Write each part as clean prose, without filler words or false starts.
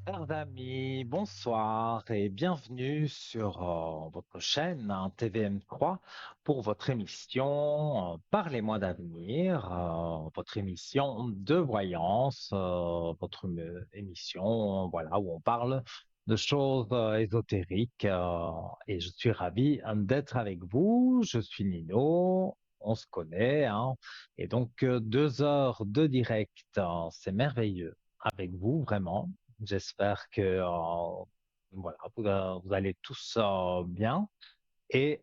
Chers amis, bonsoir et bienvenue sur votre chaîne TVM3 pour votre émission Parlez-moi d'avenir, votre émission de voyance, votre émission voilà, où on parle de choses ésotériques et je suis ravi d'être avec vous. Je suis Nino, on se connaît hein, et donc 2 heures de direct, c'est merveilleux avec vous vraiment. J'espère que voilà, vous allez tous bien. Et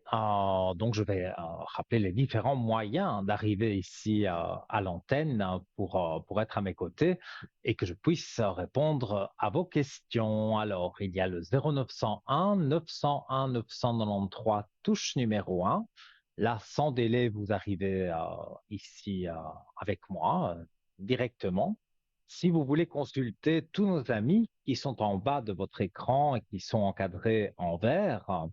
donc, je vais rappeler les différents moyens d'arriver ici à l'antenne pour être à mes côtés et que je puisse répondre à vos questions. Alors, il y a le 0901 901 993 touche numéro 1. Là, sans délai, vous arrivez ici avec moi directement. Si vous voulez consulter tous nos amis qui sont en bas de votre écran et qui sont encadrés en vert,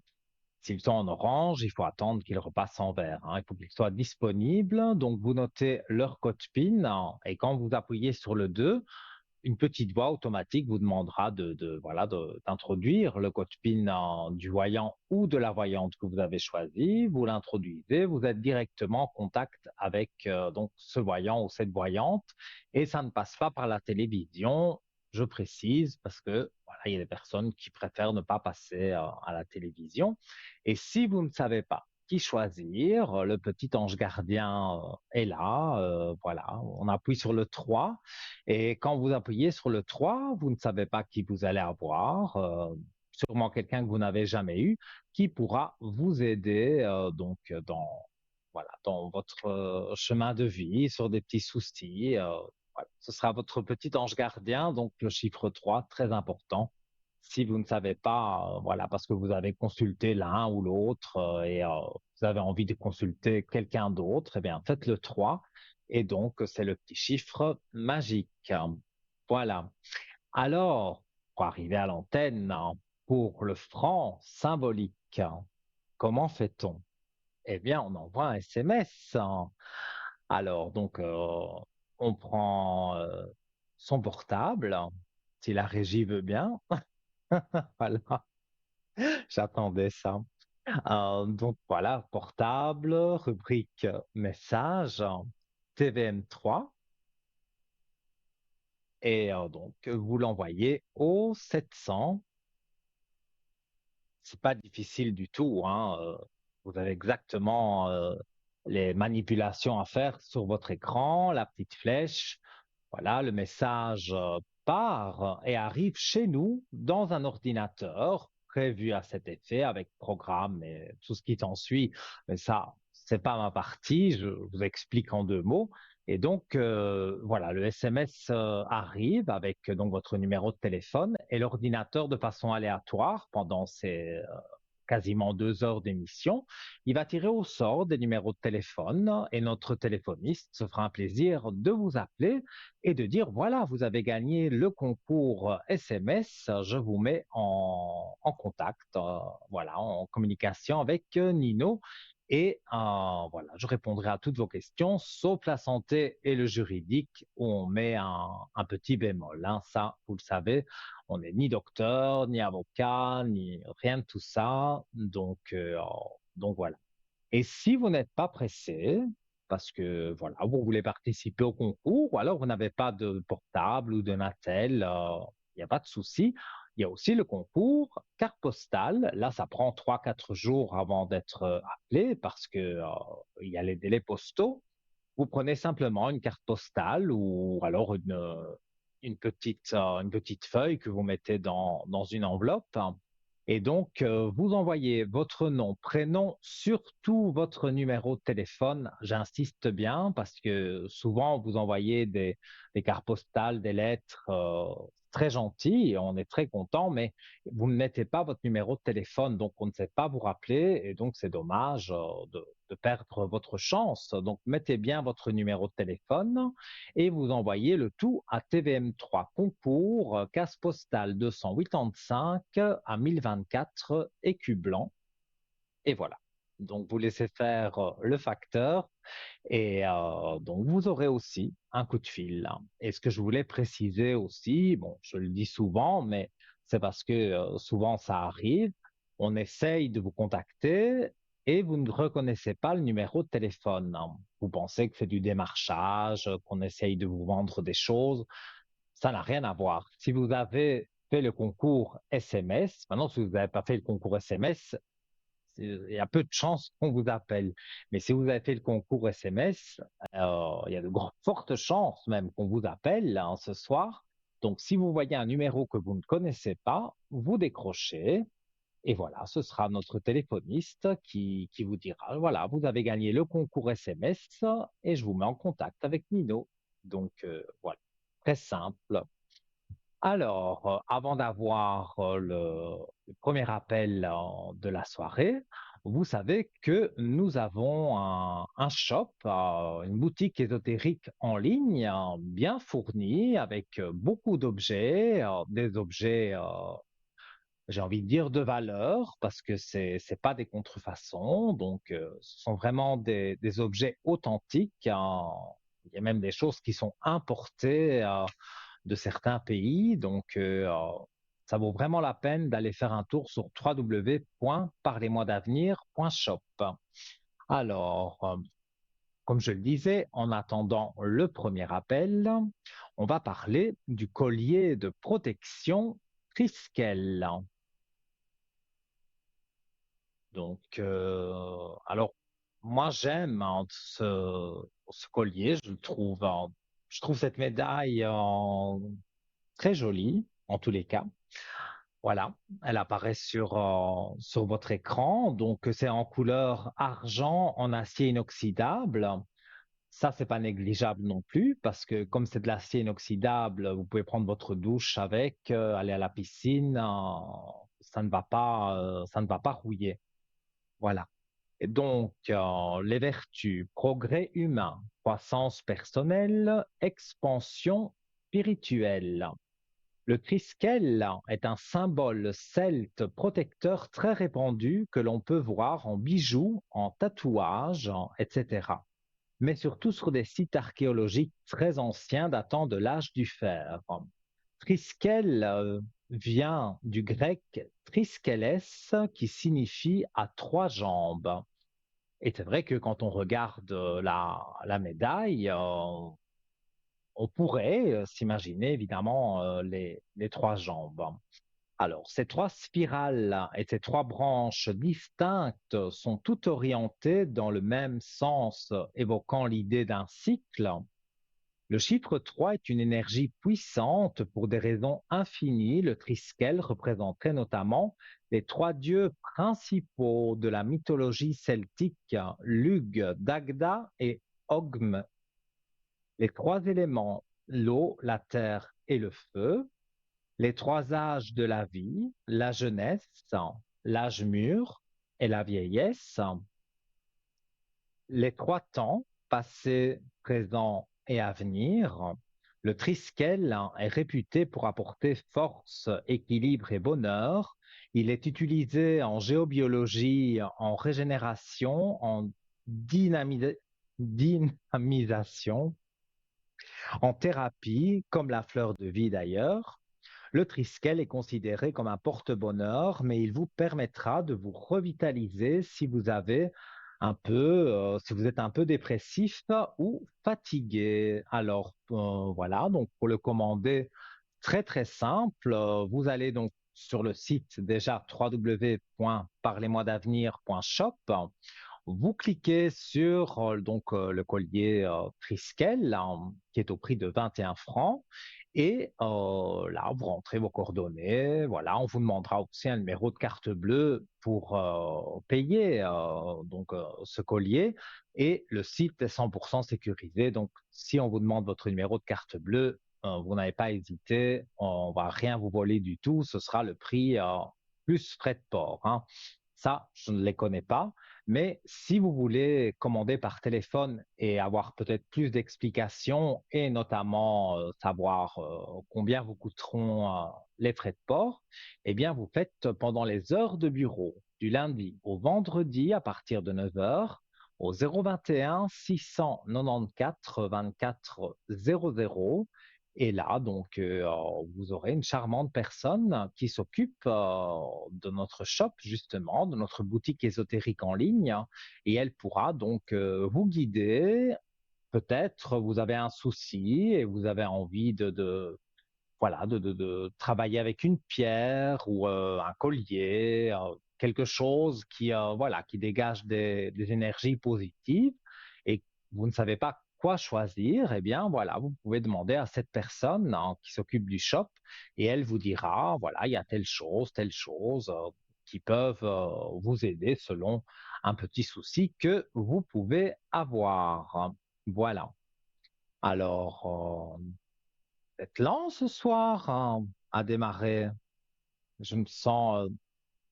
s'ils sont en orange, il faut attendre qu'ils repassent en vert, hein. Il faut qu'ils soient disponibles. Donc, vous notez leur code PIN et quand vous appuyez sur le 2, une petite voix automatique vous demandera voilà, d'introduire le code PIN du voyant ou de la voyante que vous avez choisi. Vous l'introduisez, vous êtes directement en contact avec donc ce voyant ou cette voyante et ça ne passe pas par la télévision. Je précise parce que voilà, il y a des personnes qui préfèrent ne pas passer à la télévision. Et si vous ne savez pas qui choisir, le petit ange gardien est là. Voilà, on appuie sur le 3 et quand vous appuyez sur le 3, vous ne savez pas qui vous allez avoir, sûrement quelqu'un que vous n'avez jamais eu, qui pourra vous aider voilà, dans votre chemin de vie, sur des petits soucis. Voilà. Ce sera votre petit ange gardien, donc le chiffre 3, très important. Si vous ne savez pas, voilà, parce que vous avez consulté l'un ou l'autre et vous avez envie de consulter quelqu'un d'autre, eh bien, faites le 3 et donc c'est le petit chiffre magique. Voilà. Alors, pour arriver à l'antenne, pour le franc symbolique, comment fait-on? Eh bien, on envoie un SMS. Alors, donc, on prend son portable, si la régie veut bien. Voilà, j'attendais ça. Donc voilà, portable, rubrique message, TVM3, et donc vous l'envoyez au 700. C'est pas difficile du tout, hein. Vous avez exactement les manipulations à faire sur votre écran, la petite flèche. Voilà, le message part et arrive chez nous dans un ordinateur prévu à cet effet avec programme et tout ce qui s'ensuit. Mais ça, c'est pas ma partie. Je vous explique en 2 mots. Et donc, voilà, le SMS arrive avec donc votre numéro de téléphone et l'ordinateur de façon aléatoire pendant ces quasiment 2 heures d'émission. Il va tirer au sort des numéros de téléphone et notre téléphoniste se fera un plaisir de vous appeler et de dire, voilà, vous avez gagné le concours SMS, je vous mets en contact, voilà, en communication avec Nino. Et voilà, je répondrai à toutes vos questions, sauf la santé et le juridique, où on met un petit bémol, hein. Ça, vous le savez, on n'est ni docteur, ni avocat, ni rien de tout ça. Donc voilà. Et si vous n'êtes pas pressé, parce que voilà, vous voulez participer au concours, ou alors vous n'avez pas de portable ou de Natel, il n'y a pas de souci. Il y a aussi le concours carte postale. Là, ça prend 3, 4 jours avant d'être appelé parce que il y a les délais postaux. Vous prenez simplement une carte postale ou alors une petite feuille que vous mettez dans une enveloppe. Et donc, vous envoyez votre nom, prénom, surtout votre numéro de téléphone. J'insiste bien parce que souvent, vous envoyez des cartes postales, des lettres très gentilles, et on est très content, mais vous ne mettez pas votre numéro de téléphone, donc on ne sait pas vous rappeler, et donc c'est dommage de perdre votre chance. Donc, mettez bien votre numéro de téléphone et vous envoyez le tout à TVM3 Concours, case postale 285 à 1024 écus blanc. Et voilà. Donc, vous laissez faire le facteur et donc vous aurez aussi un coup de fil. Et ce que je voulais préciser aussi, bon, je le dis souvent, mais c'est parce que souvent ça arrive, on essaye de vous contacter et vous ne reconnaissez pas le numéro de téléphone. Vous pensez que c'est du démarchage, qu'on essaye de vous vendre des choses. Ça n'a rien à voir. Si vous avez fait le concours SMS, maintenant si vous n'avez pas fait le concours SMS, il y a peu de chances qu'on vous appelle. Mais si vous avez fait le concours SMS, il y a de fortes chances même qu'on vous appelle hein, ce soir. Donc, si vous voyez un numéro que vous ne connaissez pas, vous décrochez et voilà, ce sera notre téléphoniste qui vous dira, voilà, vous avez gagné le concours SMS et je vous mets en contact avec Nino. Donc, voilà, très simple. Alors, avant d'avoir le premier appel de la soirée, vous savez que nous avons un shop, une boutique ésotérique en ligne, bien fournie avec beaucoup d'objets, des objets, j'ai envie de dire, de valeur, parce que c'est pas des contrefaçons, donc ce sont vraiment des objets authentiques, hein. Il y a même des choses qui sont importées de certains pays. Donc, ça vaut vraiment la peine d'aller faire un tour sur www.parlez-moi-d'avenir.shop. Alors, comme je le disais, en attendant le premier appel, on va parler du collier de protection Triskel. Donc, alors, moi, j'aime hein, ce collier, je le trouve, je trouve cette médaille très jolie, en tous les cas. Voilà, elle apparaît sur votre écran. Donc, c'est en couleur argent en acier inoxydable. Ça, c'est pas négligeable non plus parce que comme c'est de l'acier inoxydable, vous pouvez prendre votre douche avec, aller à la piscine, ça ne va pas rouiller. Voilà. Et donc, les vertus, progrès humain, croissance personnelle, expansion spirituelle. Le triskel est un symbole celte protecteur très répandu que l'on peut voir en bijoux, en tatouages, etc. Mais surtout sur des sites archéologiques très anciens datant de l'âge du fer. Triskel vient du grec triskeles qui signifie à trois jambes. Et c'est vrai que quand on regarde la médaille, on pourrait s'imaginer évidemment les trois jambes. Alors, ces trois spirales et ces trois branches distinctes sont toutes orientées dans le même sens, évoquant l'idée d'un cycle. Le chiffre 3 est une énergie puissante pour des raisons infinies. Le triskel représenterait notamment les trois dieux principaux de la mythologie celtique, Lugh, Dagda et Ogm. Les trois éléments, l'eau, la terre et le feu, les trois âges de la vie, la jeunesse, l'âge mûr et la vieillesse, les trois temps, passé, présent et à venir. Le triskel est réputé pour apporter force, équilibre et bonheur. Il est utilisé en géobiologie, en régénération, en dynamisation, en thérapie, comme la fleur de vie d'ailleurs. Le triskel est considéré comme un porte-bonheur, mais il vous permettra de vous revitaliser si vous avez si vous êtes un peu dépressif ou fatigué. Alors voilà, donc pour le commander, très très simple, vous allez donc sur le site déjà www.parlez-moi-d'avenir.shop. Vous cliquez sur le collier Triskel qui est au prix de 21 francs et là vous rentrez vos coordonnées. Voilà, on vous demandera aussi un numéro de carte bleue pour payer ce collier et le site est 100% sécurisé. Donc si on vous demande votre numéro de carte bleue, vous n'avez pas hésité, on va rien vous voler du tout. Ce sera le prix plus frais de port, hein. Ça, je ne les connais pas. Mais si vous voulez commander par téléphone et avoir peut-être plus d'explications et notamment savoir combien vous coûteront les frais de port, eh bien, vous faites pendant les heures de bureau du lundi au vendredi à partir de 9 heures au 021 694 24 00. Et là, donc, vous aurez une charmante personne qui s'occupe de notre shop, justement, de notre boutique ésotérique en ligne, et elle pourra donc vous guider. Peut-être vous avez un souci et vous avez envie voilà, de travailler avec une pierre ou un collier, quelque chose qui, voilà, qui dégage des énergies positives et vous ne savez pas quoi choisir, eh bien, voilà, vous pouvez demander à cette personne hein, qui s'occupe du shop et elle vous dira, voilà, il y a telle chose qui peuvent vous aider selon un petit souci que vous pouvez avoir. Voilà. Alors, vous êtes lent ce soir hein, à démarrer. Je me sens,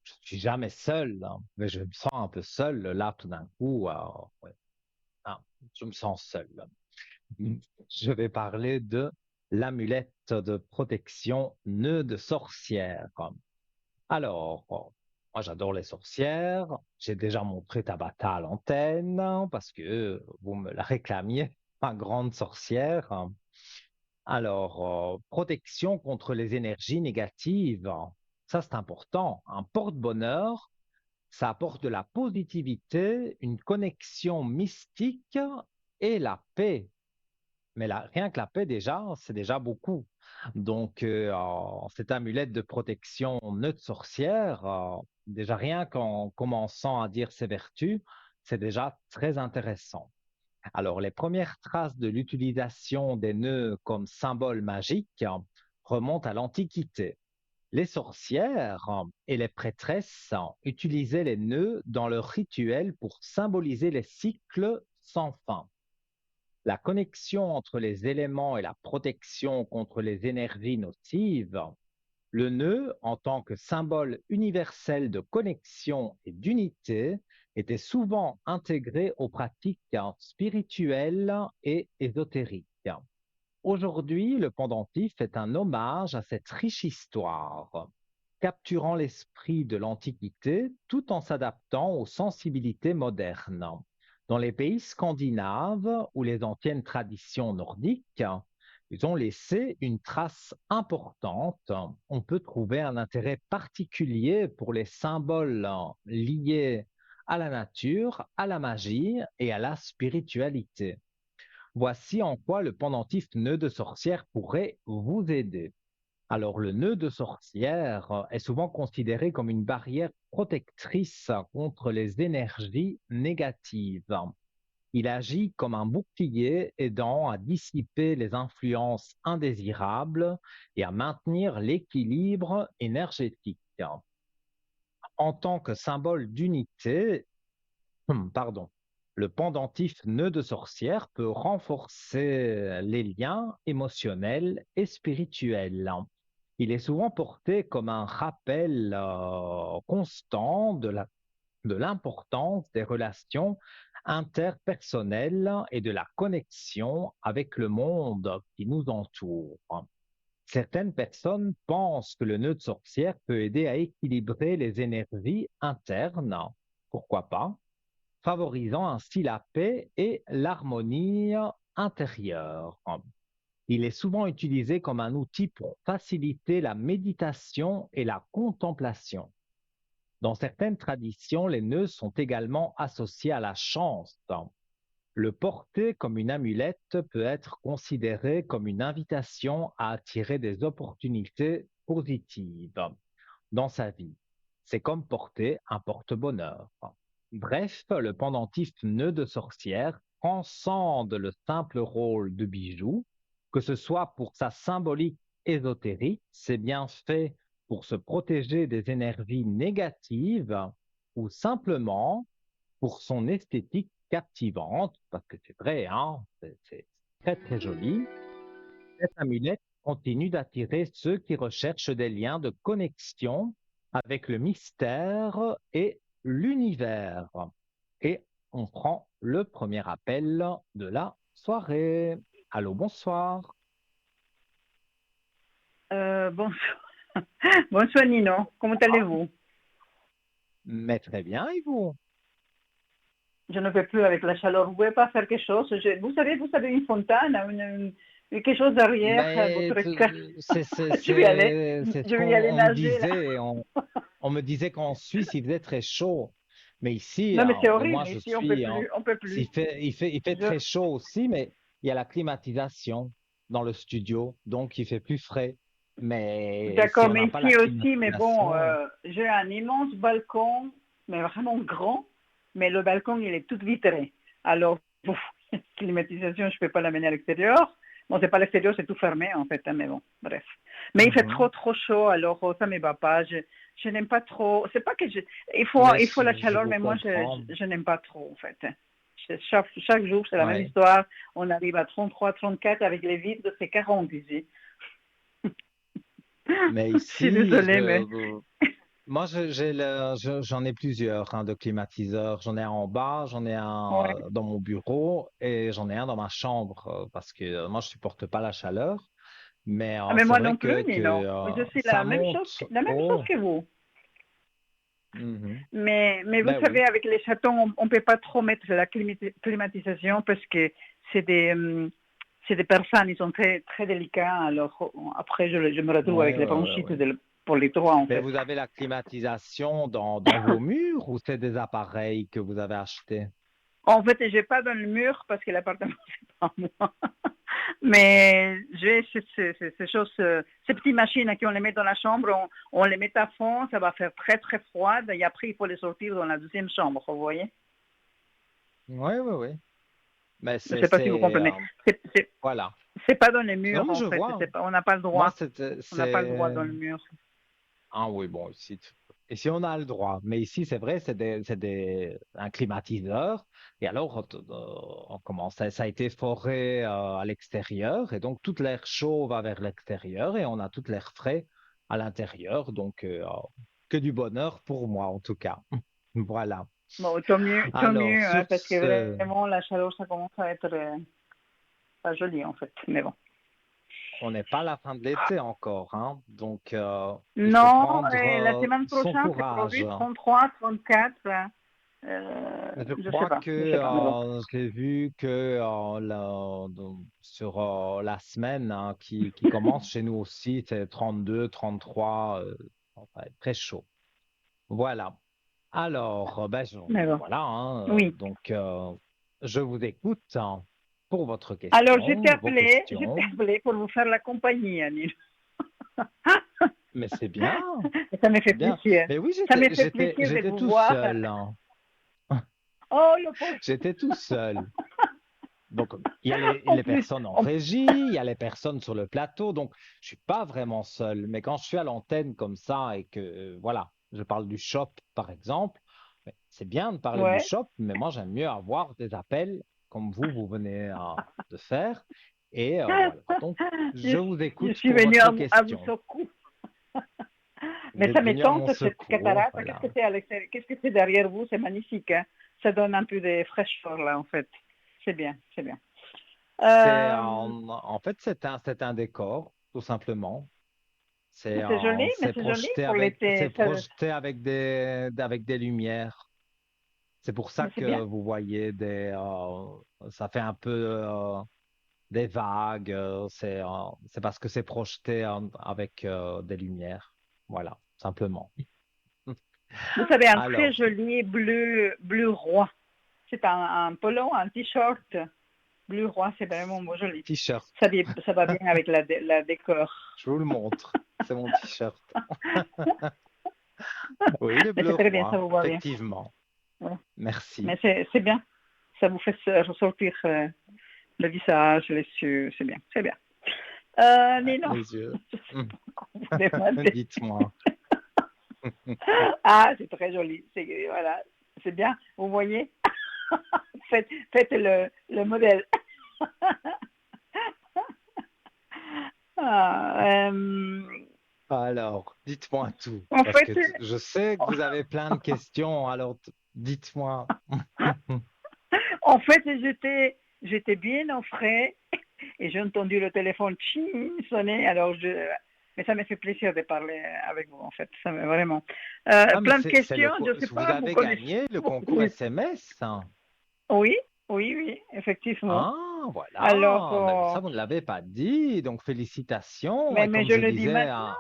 je suis jamais seul, hein, mais je me sens un peu seul là tout d'un coup. Ouais, hein, je me sens seul. Mm. Je vais parler de l'amulette de protection nœud de sorcière. Alors, moi j'adore les sorcières. J'ai déjà montré Tabata à l'antenne hein, parce que vous me la réclamiez, ma grande sorcière. Alors, protection contre les énergies négatives, ça c'est important. Un porte-bonheur, ça apporte de la positivité, une connexion mystique et la paix. Mais rien que la paix déjà, c'est déjà beaucoup. Donc, cette amulette de protection neutre sorcière, déjà rien qu'en commençant à dire ses vertus, c'est déjà très intéressant. Alors, les premières traces de l'utilisation des nœuds comme symbole magique remontent à l'Antiquité. Les sorcières et les prêtresses utilisaient les nœuds dans leurs rituels pour symboliser les cycles sans fin. La connexion entre les éléments et la protection contre les énergies nocives, le nœud, en tant que symbole universel de connexion et d'unité, était souvent intégré aux pratiques spirituelles et ésotériques. Aujourd'hui, le pendentif est un hommage à cette riche histoire, capturant l'esprit de l'Antiquité tout en s'adaptant aux sensibilités modernes. Dans les pays scandinaves ou les anciennes traditions nordiques, ils ont laissé une trace importante. On peut trouver un intérêt particulier pour les symboles liés à la nature, à la magie et à la spiritualité. Voici en quoi le pendentif nœud de sorcière pourrait vous aider. Alors, le nœud de sorcière est souvent considéré comme une barrière protectrice contre les énergies négatives. Il agit comme un bouclier aidant à dissiper les influences indésirables et à maintenir l'équilibre énergétique. En tant que symbole d'unité, pardon, le pendentif nœud de sorcière peut renforcer les liens émotionnels et spirituels. Il est souvent porté comme un rappel constant de l'importance des relations interpersonnelles et de la connexion avec le monde qui nous entoure. Certaines personnes pensent que le nœud de sorcière peut aider à équilibrer les énergies internes. Pourquoi pas? Favorisant ainsi la paix et l'harmonie intérieure. Il est souvent utilisé comme un outil pour faciliter la méditation et la contemplation. Dans certaines traditions, les nœuds sont également associés à la chance. Le porter comme une amulette peut être considéré comme une invitation à attirer des opportunités positives dans sa vie. C'est comme porter un porte-bonheur. Bref, le pendentif nœud de sorcière transcende le simple rôle de bijou, que ce soit pour sa symbolique ésotérique, ses bienfaits pour se protéger des énergies négatives, ou simplement pour son esthétique captivante, parce que c'est vrai, hein, c'est très très joli. Cette amulette continue d'attirer ceux qui recherchent des liens de connexion avec le mystère et l'univers. Et on prend le premier appel de la soirée. Allô, bonsoir. Bonsoir. Bonsoir Nino, comment allez-vous? Mais très bien, et vous? Je ne peux plus avec la chaleur. Vous pouvez pas faire quelque chose. Vous avez une fontaine, quelque chose derrière Mais votre cœur. Je vais aller, c'est ce je qu'on vais y aller on me nager là. disait. On me disait qu'en Suisse, il faisait très chaud. Mais ici, Non, mais c'est où moi horrible. je Ici, on peut suis, plus, on peut plus. il fait Je... très chaud aussi, mais il y a la climatisation dans le studio, donc il fait plus frais. Mais si D'accord, on mais n'a pas la ici aussi, mais bon, climatisation, j'ai un immense balcon, mais vraiment grand, mais le balcon, il est tout vitré. Alors, ouf, climatisation, je ne peux pas l'amener à l'extérieur. Bon, c'est pas l'extérieur, c'est tout fermé en fait, hein, mais bon, bref. Mais il fait mhm. trop chaud, alors ça ne me va pas. Je n'aime pas trop. C'est pas que je. Mais Il faut la je chaleur, vous mais moi, comprends. je n'aime pas trop en fait. Chaque jour, c'est la même Ouais. histoire. On arrive à 33, 34 avec les vitres, c'est 40 ici. Mais Je suis ici, désolée, mais. moi, j'en ai plusieurs de climatiseurs. J'en ai un en bas, j'en ai un Ouais. dans mon bureau et j'en ai un dans ma chambre parce que moi, je supporte pas la chaleur. Mais Ah, mais c'est moi vrai non plus, Nino. Je suis ça que, monte la même chose haut. que vous. Mhm. Mais vous Ben savez, oui. avec les chatons, on ne peut pas trop mettre la climatisation parce que c'est des, hum, c'est des personnes, ils sont très délicats. Alors après, je me retrouve Ouais, avec les ouais, ouais, bronchites ouais. pour les trois, en Mais fait. vous avez la climatisation dans vos murs ou c'est des appareils que vous avez achetés? En fait, je n'ai pas dans le mur parce que l'appartement, c'est pas moi. Mais j'ai ces choses, ces petites machines qui on les met dans la chambre, on les met à fond, ça va faire très froid et après il faut les sortir dans la deuxième chambre, vous voyez? Oui, oui, oui. Mais Je ne sais pas si vous comprenez. C'est c'est voilà. c'est pas dans les Non, murs mais en je fait, vois. on n'a pas le Moi, droit, on n'a pas le droit c'est dans le mur. ah oui, bon, ici on a le droit, mais ici c'est vrai, un climatiseur, et alors on commence, ça a été foré à l'extérieur, et donc tout l'air chaud va vers l'extérieur, et on a tout l'air frais à l'intérieur, donc que du bonheur pour moi en tout cas. Voilà. Bon, tant Alors, mieux, hein, sur parce que ce, vraiment la chaleur ça commence à être pas joli en fait, mais bon. on n'est pas à la fin de l'été encore, hein, donc il faut Non, prendre la semaine son prochaine c'est courage. prévu 33, 34. Je crois Je que sais pas, mais bon. j'ai vu que sur la semaine qui commence chez nous aussi, c'est 32, 33, ça va être très chaud. Voilà. Alors, Mais bon. voilà, hein, Oui. donc je vous écoute pour votre Alors, question, vos je t'ai questions, appelé pour vous faire la compagnie, Anil. mais c'est bien, Ça me fait c'est bien. plaisir. Mais oui, Ça me fait plaisir de j'étais vous tout voir. seul, hein. Oh, le pauvre. J'étais tout seul. Donc, il y a En les plus, personnes en régie, il y a les personnes sur le plateau, donc je suis pas vraiment seul. Mais quand je suis à l'antenne comme ça et que, voilà, je parle du shop, par exemple, mais c'est bien de parler du ouais. shop, mais moi, j'aime mieux avoir des appels comme vous venez de faire. Et voilà. Donc, Je, je vous je écoute suis pour venue votre à vous question. secours. Vous Mais êtes ça venu à m'étonne, mon cette secours, cataracte. Qu'est-ce que voilà. c'est à l'extérieur? Qu'est-ce que c'est derrière vous? C'est magnifique, hein? Ça donne un peu de fraîcheur, là, en fait. C'est bien, c'est bien. Euh, En fait, c'est un décor, tout simplement. mais c'est joli pour C'est l'été. projeté avec des lumières. C'est pour ça Mais c'est que bien. vous voyez ça fait un peu des vagues. C'est parce que c'est projeté avec des lumières. Voilà, simplement. Vous savez, un très Alors, joli bleu roi. C'est un polo, un t-shirt bleu roi. C'est vraiment beau, joli. t-shirt, Ça va bien avec la décor. je vous le montre. C'est mon t-shirt. Oui, le Mais bleu c'est très bien, ça roi, vous va bien. effectivement. Ouais. Merci. Mais c'est bien. Ça vous fait ressortir le visage, les yeux. C'est bien, c'est bien. Ouais, Mais non, les yeux. je sais pas quoi vous demander. Dites-moi. Ah, c'est très joli. Voilà, c'est bien. Vous voyez? Faites le modèle. Ah, Alors, dites-moi tout, en parce fait, que je sais que vous avez plein de questions, alors dites-moi. en fait, j'étais bien au frais et j'ai entendu le téléphone sonner. Alors Mais ça me fait plaisir de parler avec vous, en fait. Ça me, vraiment. Ah, mais Plein de questions, je ne sais vous pas, vous avez connaissez. gagné le concours SMS. Oui, oui, oui, effectivement. Ah, Alors, voilà. Ben, ça, vous ne l'avez pas dit. Donc, félicitations. Et mais comme je je le dis disais maintenant.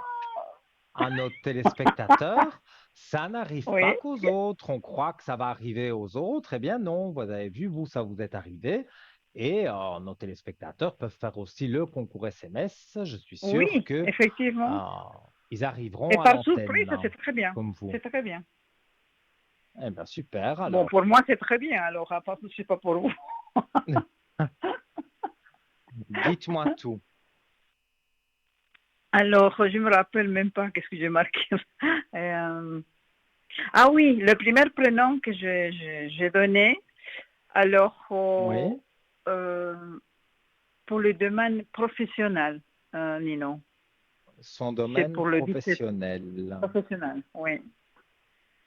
à nos téléspectateurs, ça n'arrive pas Oui, qu'aux autres. On croit que ça va arriver aux autres. Eh bien, non. Vous avez vu, vous, ça vous est arrivé. Et nos téléspectateurs peuvent faire aussi le concours SMS. Je suis sûr oui, que effectivement. euh, ils Et arriveront à par l'antenne, surprise, ça, hein, c'est très bien. comme vous. C'est très bien. Eh bien, super. Bon, Alors, pour moi, c'est très bien. Alors, à part, je ne sais pas pour vous. dites-moi tout. Alors, je me rappelle même pas qu'est-ce que j'ai marqué. Euh, ah oui, le premier prénom que j'ai donné, alors, Oui. euh, pour le domaine professionnel, Nino. Son C'est domaine pour le 17 professionnel. professionnel, oui.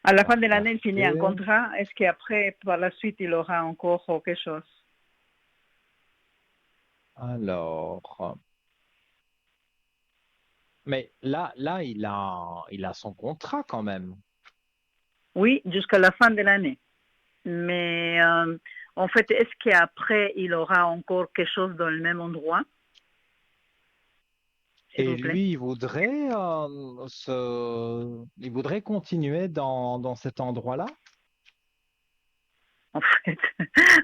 À la fin de l'année, il finit un Regardez. contrat. Est-ce qu'après, par la suite, il aura encore quelque chose? Alors, mais là, il a son contrat quand même. Oui, jusqu'à la fin de l'année. Mais en fait, est-ce qu'après, il aura encore quelque chose dans le même endroit, s'il Et vous plaît? lui, il voudrait continuer dans cet endroit-là. En fait,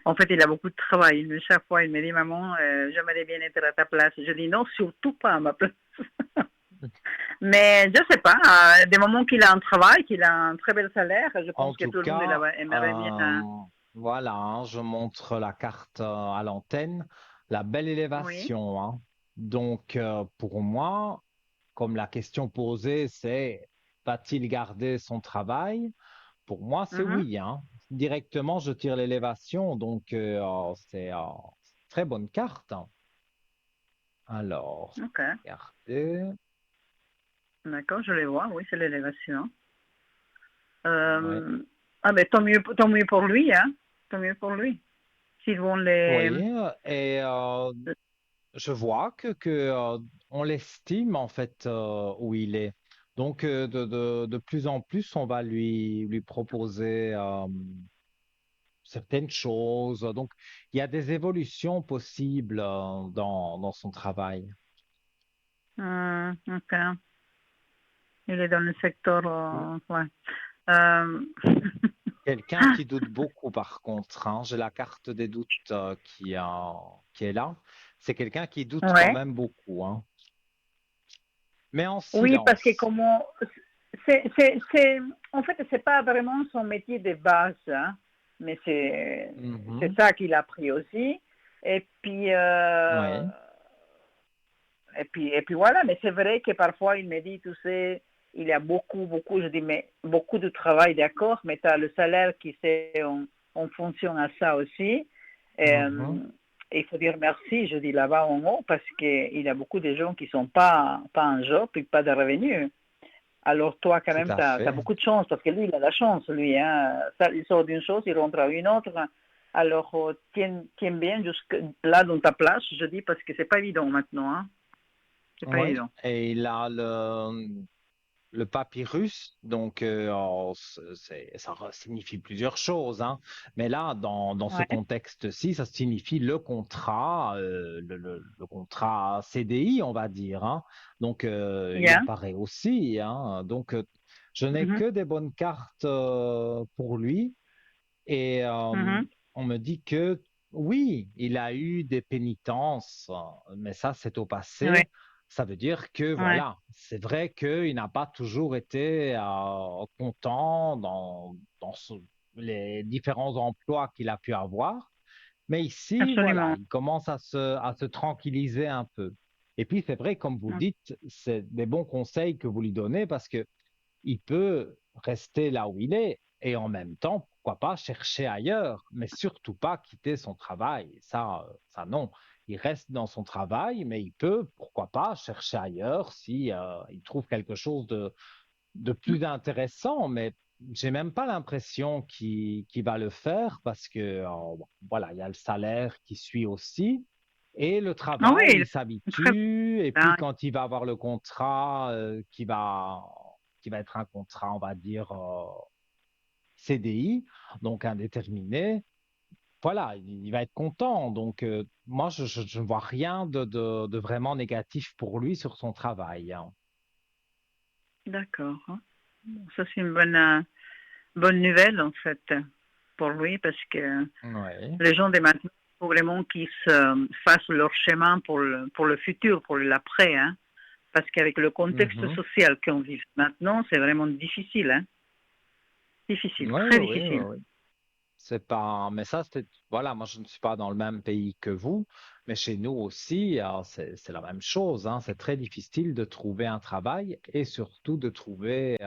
en fait, il a beaucoup de travail. Chaque fois, il me dit, maman, j'aimerais bien être à ta place. Je dis, non, surtout pas à ma place. Mais je sais pas, des moments qu'il a un travail, qu'il a un très bel salaire, je En pense que tout tout le monde cas, aimerait bien. voilà, hein, je montre la carte à l'antenne, la belle Oui. élévation, hein. Donc, pour moi, comme la question posée, c'est va-t-il garder son travail? Pour moi, c'est Mhm. oui, hein. Directement, je tire l'élévation, donc c'est très bonne carte, hein. Alors, Ok, regardez. d'accord, je les vois, oui, c'est l'élévation. Ouais. Euh, ah ben tant mieux pour lui, hein. Tant mieux pour lui. S'ils vont les. Oui, et je vois que on l'estime en fait où il est. Donc de plus en plus, on va lui proposer certaines choses. Donc il y a des évolutions possibles dans son travail. Ok, il est dans le secteur. Mm. Ouais. Euh, Quelqu'un qui doute beaucoup par contre, hein. J'ai la carte des doutes qui est là. C'est quelqu'un qui doute quand ouais. même beaucoup, hein. Mais en Oui, parce que silence. comment. En fait, c'est pas vraiment son métier de base, hein, mais c'est Mhm. ça qu'il a appris aussi. Et puis, Oui, et puis voilà, mais c'est vrai que parfois il me dit, tu sais, il y a beaucoup, je dis, mais beaucoup de travail, d'accord, mais tu as le salaire qui c'est en fonction à ça aussi. Et, mhm. il faut dire merci, je dis là-bas en haut, parce qu'il y a beaucoup de gens qui sont pas en job et pas de revenus. Alors toi, quand Tout même, tu à as fait. beaucoup de chance, parce que lui, il a la chance, lui. Hein. Ça, il sort d'une chose, il rentre à une autre. Alors, tiens bien jusque là dans ta place, je dis, parce que c'est pas évident maintenant. Hein. C'est pas Oui, évident. et il a le papyrus, donc ça signifie plusieurs choses, hein. Mais là, dans ce Ouais. contexte-ci, ça signifie le contrat, le contrat CDI, on va dire, hein. Donc, il Bien. apparaît aussi, hein. Donc, je n'ai Mhm. que des bonnes cartes pour lui. Et Mhm. on me dit que oui, il a eu des pénitences, mais ça, c'est au Ouais. passé. Ça veut dire que, Ouais. voilà, c'est vrai qu'il n'a pas toujours été content les différents emplois qu'il a pu avoir. Mais ici, voilà, Absolument. il commence à se tranquilliser un peu. Et puis, c'est vrai, comme vous dites, c'est des bons conseils que vous lui donnez parce que il peut rester là où il est et en même temps, pourquoi pas chercher ailleurs, mais surtout pas quitter son travail. Ça non. Il reste dans son travail, mais il peut, pourquoi pas, chercher ailleurs si il trouve quelque chose de plus intéressant. Mais j'ai même pas l'impression qu'il va le faire parce que voilà, il y a le salaire qui suit aussi. Et le Ah oui, travail, il très s'habitue. Et puis, bien. quand il va avoir le contrat qui va être un contrat, on va dire, CDI, donc indéterminé, voilà, il va être content. Donc, moi, je ne vois rien de vraiment négatif pour lui sur son travail, hein. D'accord, hein. Bon, ça, c'est une bonne nouvelle, en fait, pour lui, parce que Oui. les gens de maintenant, il faut vraiment qu'ils se fassent leur chemin pour le futur, pour l'après, hein. Parce qu'avec le contexte Mhm. social qu'on vit maintenant, c'est vraiment difficile, hein. Difficile, Oui, très oui, oui, difficile. oui, oui. C'est pas, mais ça, c'est, voilà, moi, je ne suis pas dans le même pays que vous, mais chez nous aussi, c'est la même chose, hein. C'est très difficile de trouver un travail et surtout de trouver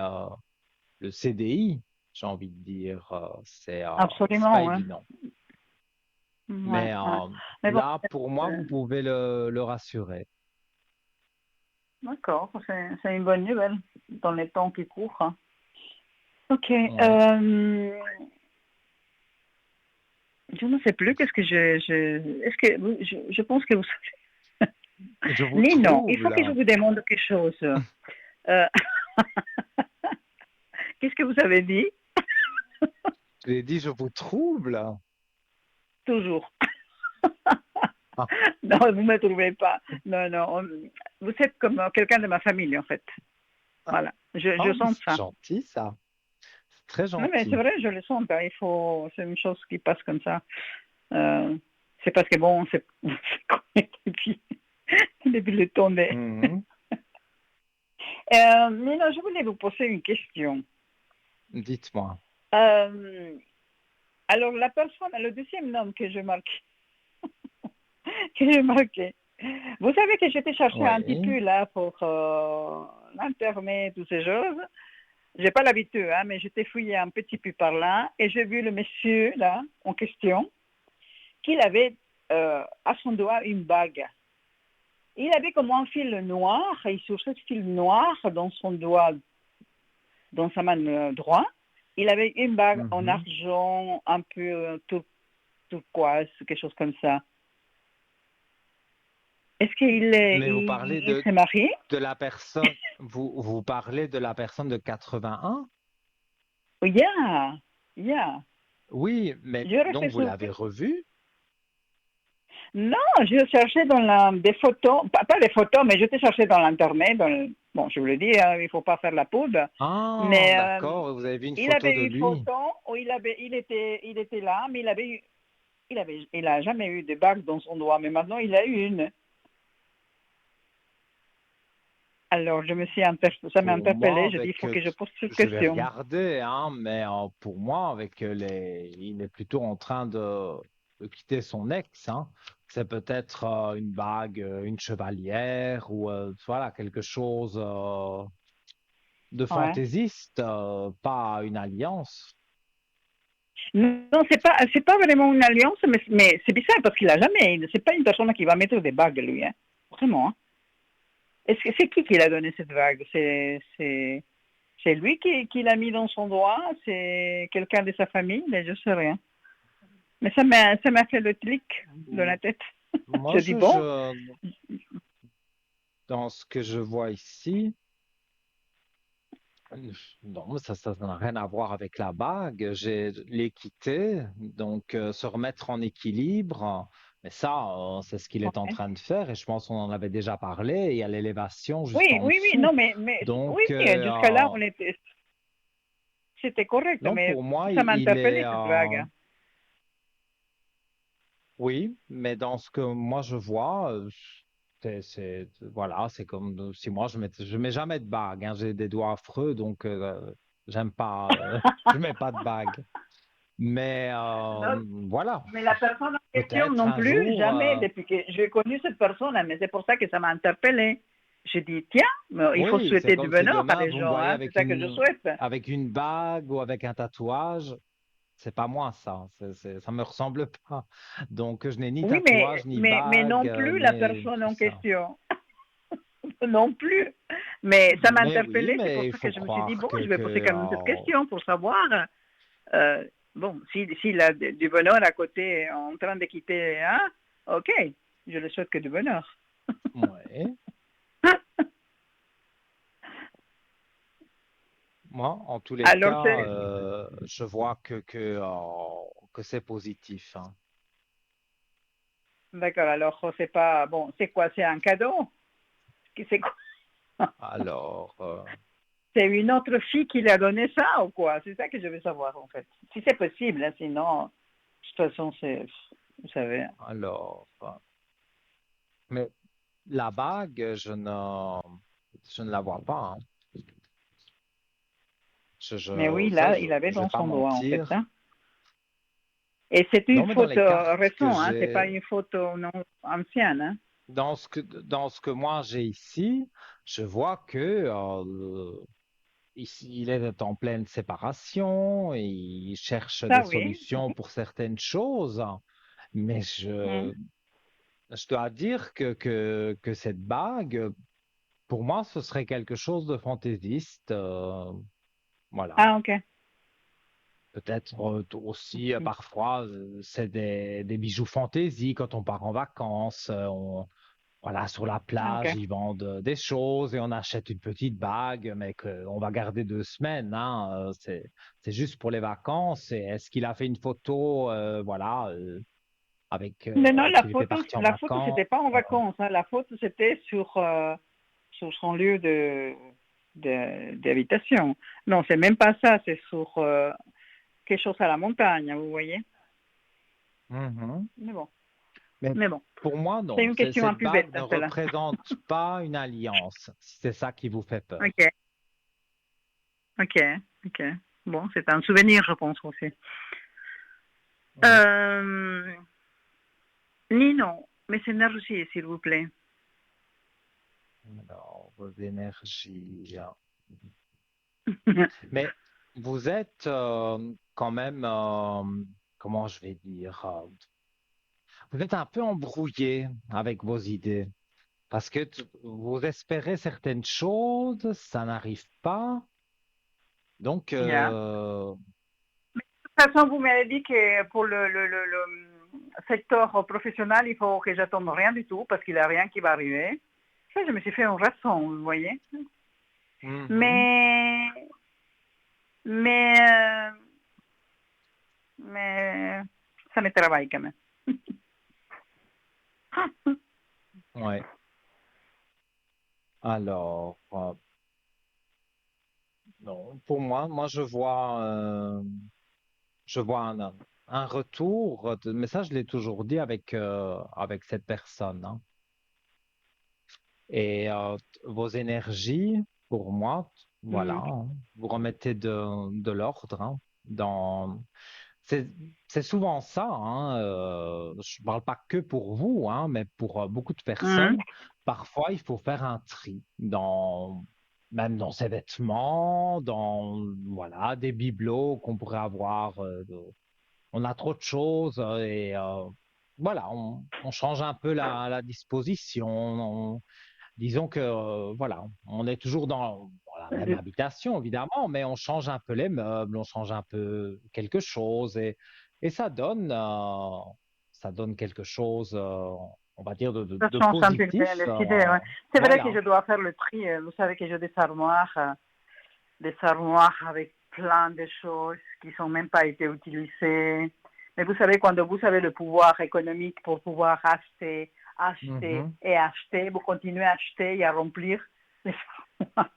le CDI, j'ai envie de dire, c'est pas Absolument, hein. évident. Ouais, Mais ouais. Mais bon, là, pour moi, euh, vous pouvez le rassurer. d'accord, c'est une bonne nouvelle dans les temps qui courent, hein. Ok. Oui. Je ne sais plus qu'est-ce que est-ce que je pense que vous savez. Je vous Mais non, il faut trouble. que je vous demande quelque chose. Euh, Qu'est-ce que vous avez dit? J'ai dit, je vous trouble. Toujours. Ah, Non, vous ne me trouvez pas. Non, non. Vous êtes comme quelqu'un de ma famille, en fait. ah, Voilà. Je ah, mais sens c'est ça. gentil, ça. C'est très Oui, mais c'est gentil. vrai, je le sens. Ben, c'est une chose qui passe comme ça. Euh, c'est parce que bon, c'est depuis, depuis le temps des. Mhm. Mais non, je voulais vous poser une question. Dites-moi. Euh, alors, la personne, le deuxième nom que je marque, que j'ai marqué. Vous savez que j'étais chercher un petit Oui. peu là pour l'internet, toutes ces choses. J'ai pas l'habitude, hein, mais j'étais fouillé un petit peu par là et j'ai vu le monsieur là en question qu'il avait à son doigt une bague. Il avait comme un fil noir et sur ce fil noir dans son doigt, dans sa main droite, il avait une bague en Mhm. argent un peu turquoise, quelque chose comme ça. Est-ce Mais vous parlez il s'est marié? de la personne, vous parlez de la personne de 81? Yeah, yeah. Oui, mais Je donc restais vous l'avez surpris. revu? Non, je cherchais dans des photos, pas des photos, mais je t'ai cherché dans l'internet. Bon, je vous le dis, hein, il ne faut pas faire la poudre. Ah, Mais d'accord, vous avez vu une il photo avait de eu lui. photo où il était là, mais il a jamais eu de bague dans son doigt. Mais maintenant, il a eu une. Alors, ça m'a Pour moi, interpellée. Je dis, il avec, faut que je pose cette je vais question. regarder, hein, mais pour moi, avec il est plutôt en train de quitter son ex, hein. C'est peut-être une bague, une chevalière ou voilà quelque chose de Ouais. fantaisiste, pas une alliance. Non, c'est pas vraiment une alliance, mais c'est bizarre parce qu'il a jamais, c'est pas une personne qui va mettre des bagues, lui, hein. Vraiment, hein. Est-ce que c'est qui l'a donné cette bague? C'est lui qui l'a mis dans son doigt? C'est quelqu'un de sa famille? Mais je sais rien. Mais ça m'a fait le clic dans la tête. Moi, Je dis bon, dans ce que je vois ici, non, ça n'a rien à voir avec la bague. J'ai l'équité, donc se remettre en équilibre. Mais ça, c'est ce qu'il est en ouais. train de faire et je pense qu'on en avait déjà parlé. Il y a l'élévation juste Oui, en oui, oui, dessous. non, mais oui, Donc, jusqu'à là, c'était correct, non, mais pour moi, ça m'a il est, interpellé cette bague. oui, mais dans ce que moi je vois, voilà, c'est comme si moi je mets jamais de bague, hein. J'ai des doigts affreux, donc j'aime pas, je mets pas de bague. Mais Non, voilà, mais la personne en question peut-être non un plus, jour, jamais, depuis que j'ai connu cette personne, mais c'est pour ça que ça m'a interpellé. J'ai dit, tiens, mais il faut oui, c'est souhaiter du comme si bonheur à demain des vous me gens, voyez hein, c'est ça que je souhaite. avec une bague ou avec un tatouage, c'est pas moi ça, ça me ressemble pas. Donc je n'ai ni Oui, tatouage ni mais bague non plus la ni personne tout en ça. question. Non plus. Mais ça m'a Mais oui, interpellée, c'est pour mais il ça que faut je me suis dit, croire bon, je vais poser quand même cette que question pour savoir, bon, s'il a du bonheur à côté en train de quitter, hein, ok. Je le souhaite que du bonheur. Ouais. Moi, en tous les Alors, cas, je vois que c'est positif, hein. d'accord, alors c'est pas, bon, c'est quoi, c'est un cadeau? C'est quoi? Alors, C'est une autre fille qui lui a donné ça ou quoi? C'est ça que je veux savoir en fait. Si c'est possible, hein, sinon, de toute façon, c'est, vous savez. mais la bague, je ne la vois pas, hein. Mais oui, Ça, là, il avait je vais dans pas son doigt en fait, mentir. hein. Et c'est une Non, mais dans les photo cartes que récente, hein, c'est pas j'ai, une photo non ancienne, hein. dans ce que moi j'ai ici, je vois que ici, il est en pleine séparation, et il cherche des Ça oui. solutions pour certaines choses, mais Mhm. je dois dire que cette bague, pour moi, ce serait quelque chose de fantaisiste. Voilà. Ah, ok. Peut-être aussi, parfois, c'est des bijoux fantaisie quand on part en vacances. Voilà, sur la Ah, ok. plage, ils vendent des choses et on achète une petite bague, mais qu'on va garder 2 semaines, hein. C'est juste pour les vacances. Et est-ce qu'il a fait une photo, voilà, avec Non, non, qu'il était parti en la photo, vacances? c'était pas en vacances, hein. La photo, c'était sur son lieu d'habitation. Non, c'est même pas ça, c'est sur quelque chose à la montagne, vous voyez. Mhm. Mais bon, Mais mais bon, pour moi, c'est non. une question un Cette peu bête, bague ne hein, celle-là. représente pas une alliance, si c'est ça qui vous fait peur. Ok, ok, ok. Bon, c'est un souvenir, je pense aussi. Oui. Euh, Nino, mes énergies, s'il vous plaît. Alors, vos énergies. Mais vous êtes quand même, comment je vais dire, vous êtes un peu embrouillé avec vos idées parce que vous espérez certaines choses, ça n'arrive pas. Donc, Yeah. De toute façon, vous m'avez dit que pour le secteur professionnel, il faut que j'attende rien du tout parce qu'il n'y a rien qui va arriver. Ça, je me suis fait une raison, vous voyez. mhm, Mais, mais, mais, ça me travaille quand même. ouais. Alors, non, pour moi, je vois un retour, mais ça, je l'ai toujours dit avec cette personne, hein. Et vos énergies, pour moi, voilà, Mm. hein, vous remettez de l'ordre, hein, dans... C'est, c'est souvent ça, hein, je ne parle pas que pour vous, hein, mais pour beaucoup de Mm. personnes. Parfois, il faut faire un tri même dans ses vêtements, dans voilà, des bibelots qu'on pourrait avoir. On a trop de choses et voilà, on change un peu la disposition. Disons que, voilà, on est toujours dans la même habitation, évidemment, mais on change un peu les meubles, on change un peu quelque chose et ça donne quelque chose, on va dire, Ça de change un peu positif. les idées, ouais. C'est vrai que Voilà. je dois faire le tri. Vous savez que j'ai des armoires avec plein de choses qui n'ont même pas été utilisées. Mais vous savez, quand vous avez le pouvoir économique pour pouvoir acheter, acheter Mhm, et acheter, vous continuez à acheter et à remplir les armoires.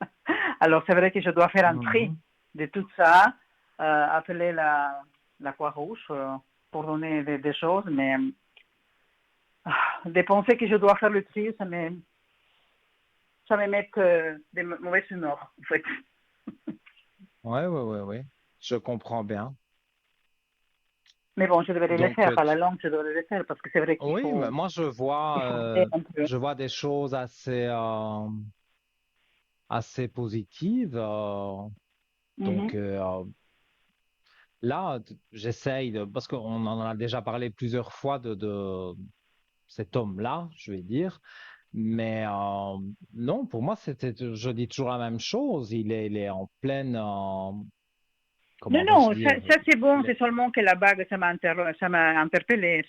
Alors c'est vrai que je dois faire un tri mhm. de tout ça, appeler la Croix-Rouge pour donner des choses, mais de penser que je dois faire le tri, ça me met de mauvaises humeurs, en fait. Ouais, ouais, ouais, ouais. Je comprends bien. Mais bon, je devrais le Donc, faire, à la langue, je devrais le faire, parce que c'est vrai qu'il oui, mais faut, moi, il faut aider un peu. je vois des choses assez positives. Donc, Mhm. là, j'essaye parce qu'on en a déjà parlé plusieurs fois de cet homme-là, je vais dire. Mais non, pour moi, je dis toujours la même chose. Il est en pleine, Non, comment vais-je non, dire, ça c'est bon, il est- c'est seulement que la bague, ça m'a interpellé.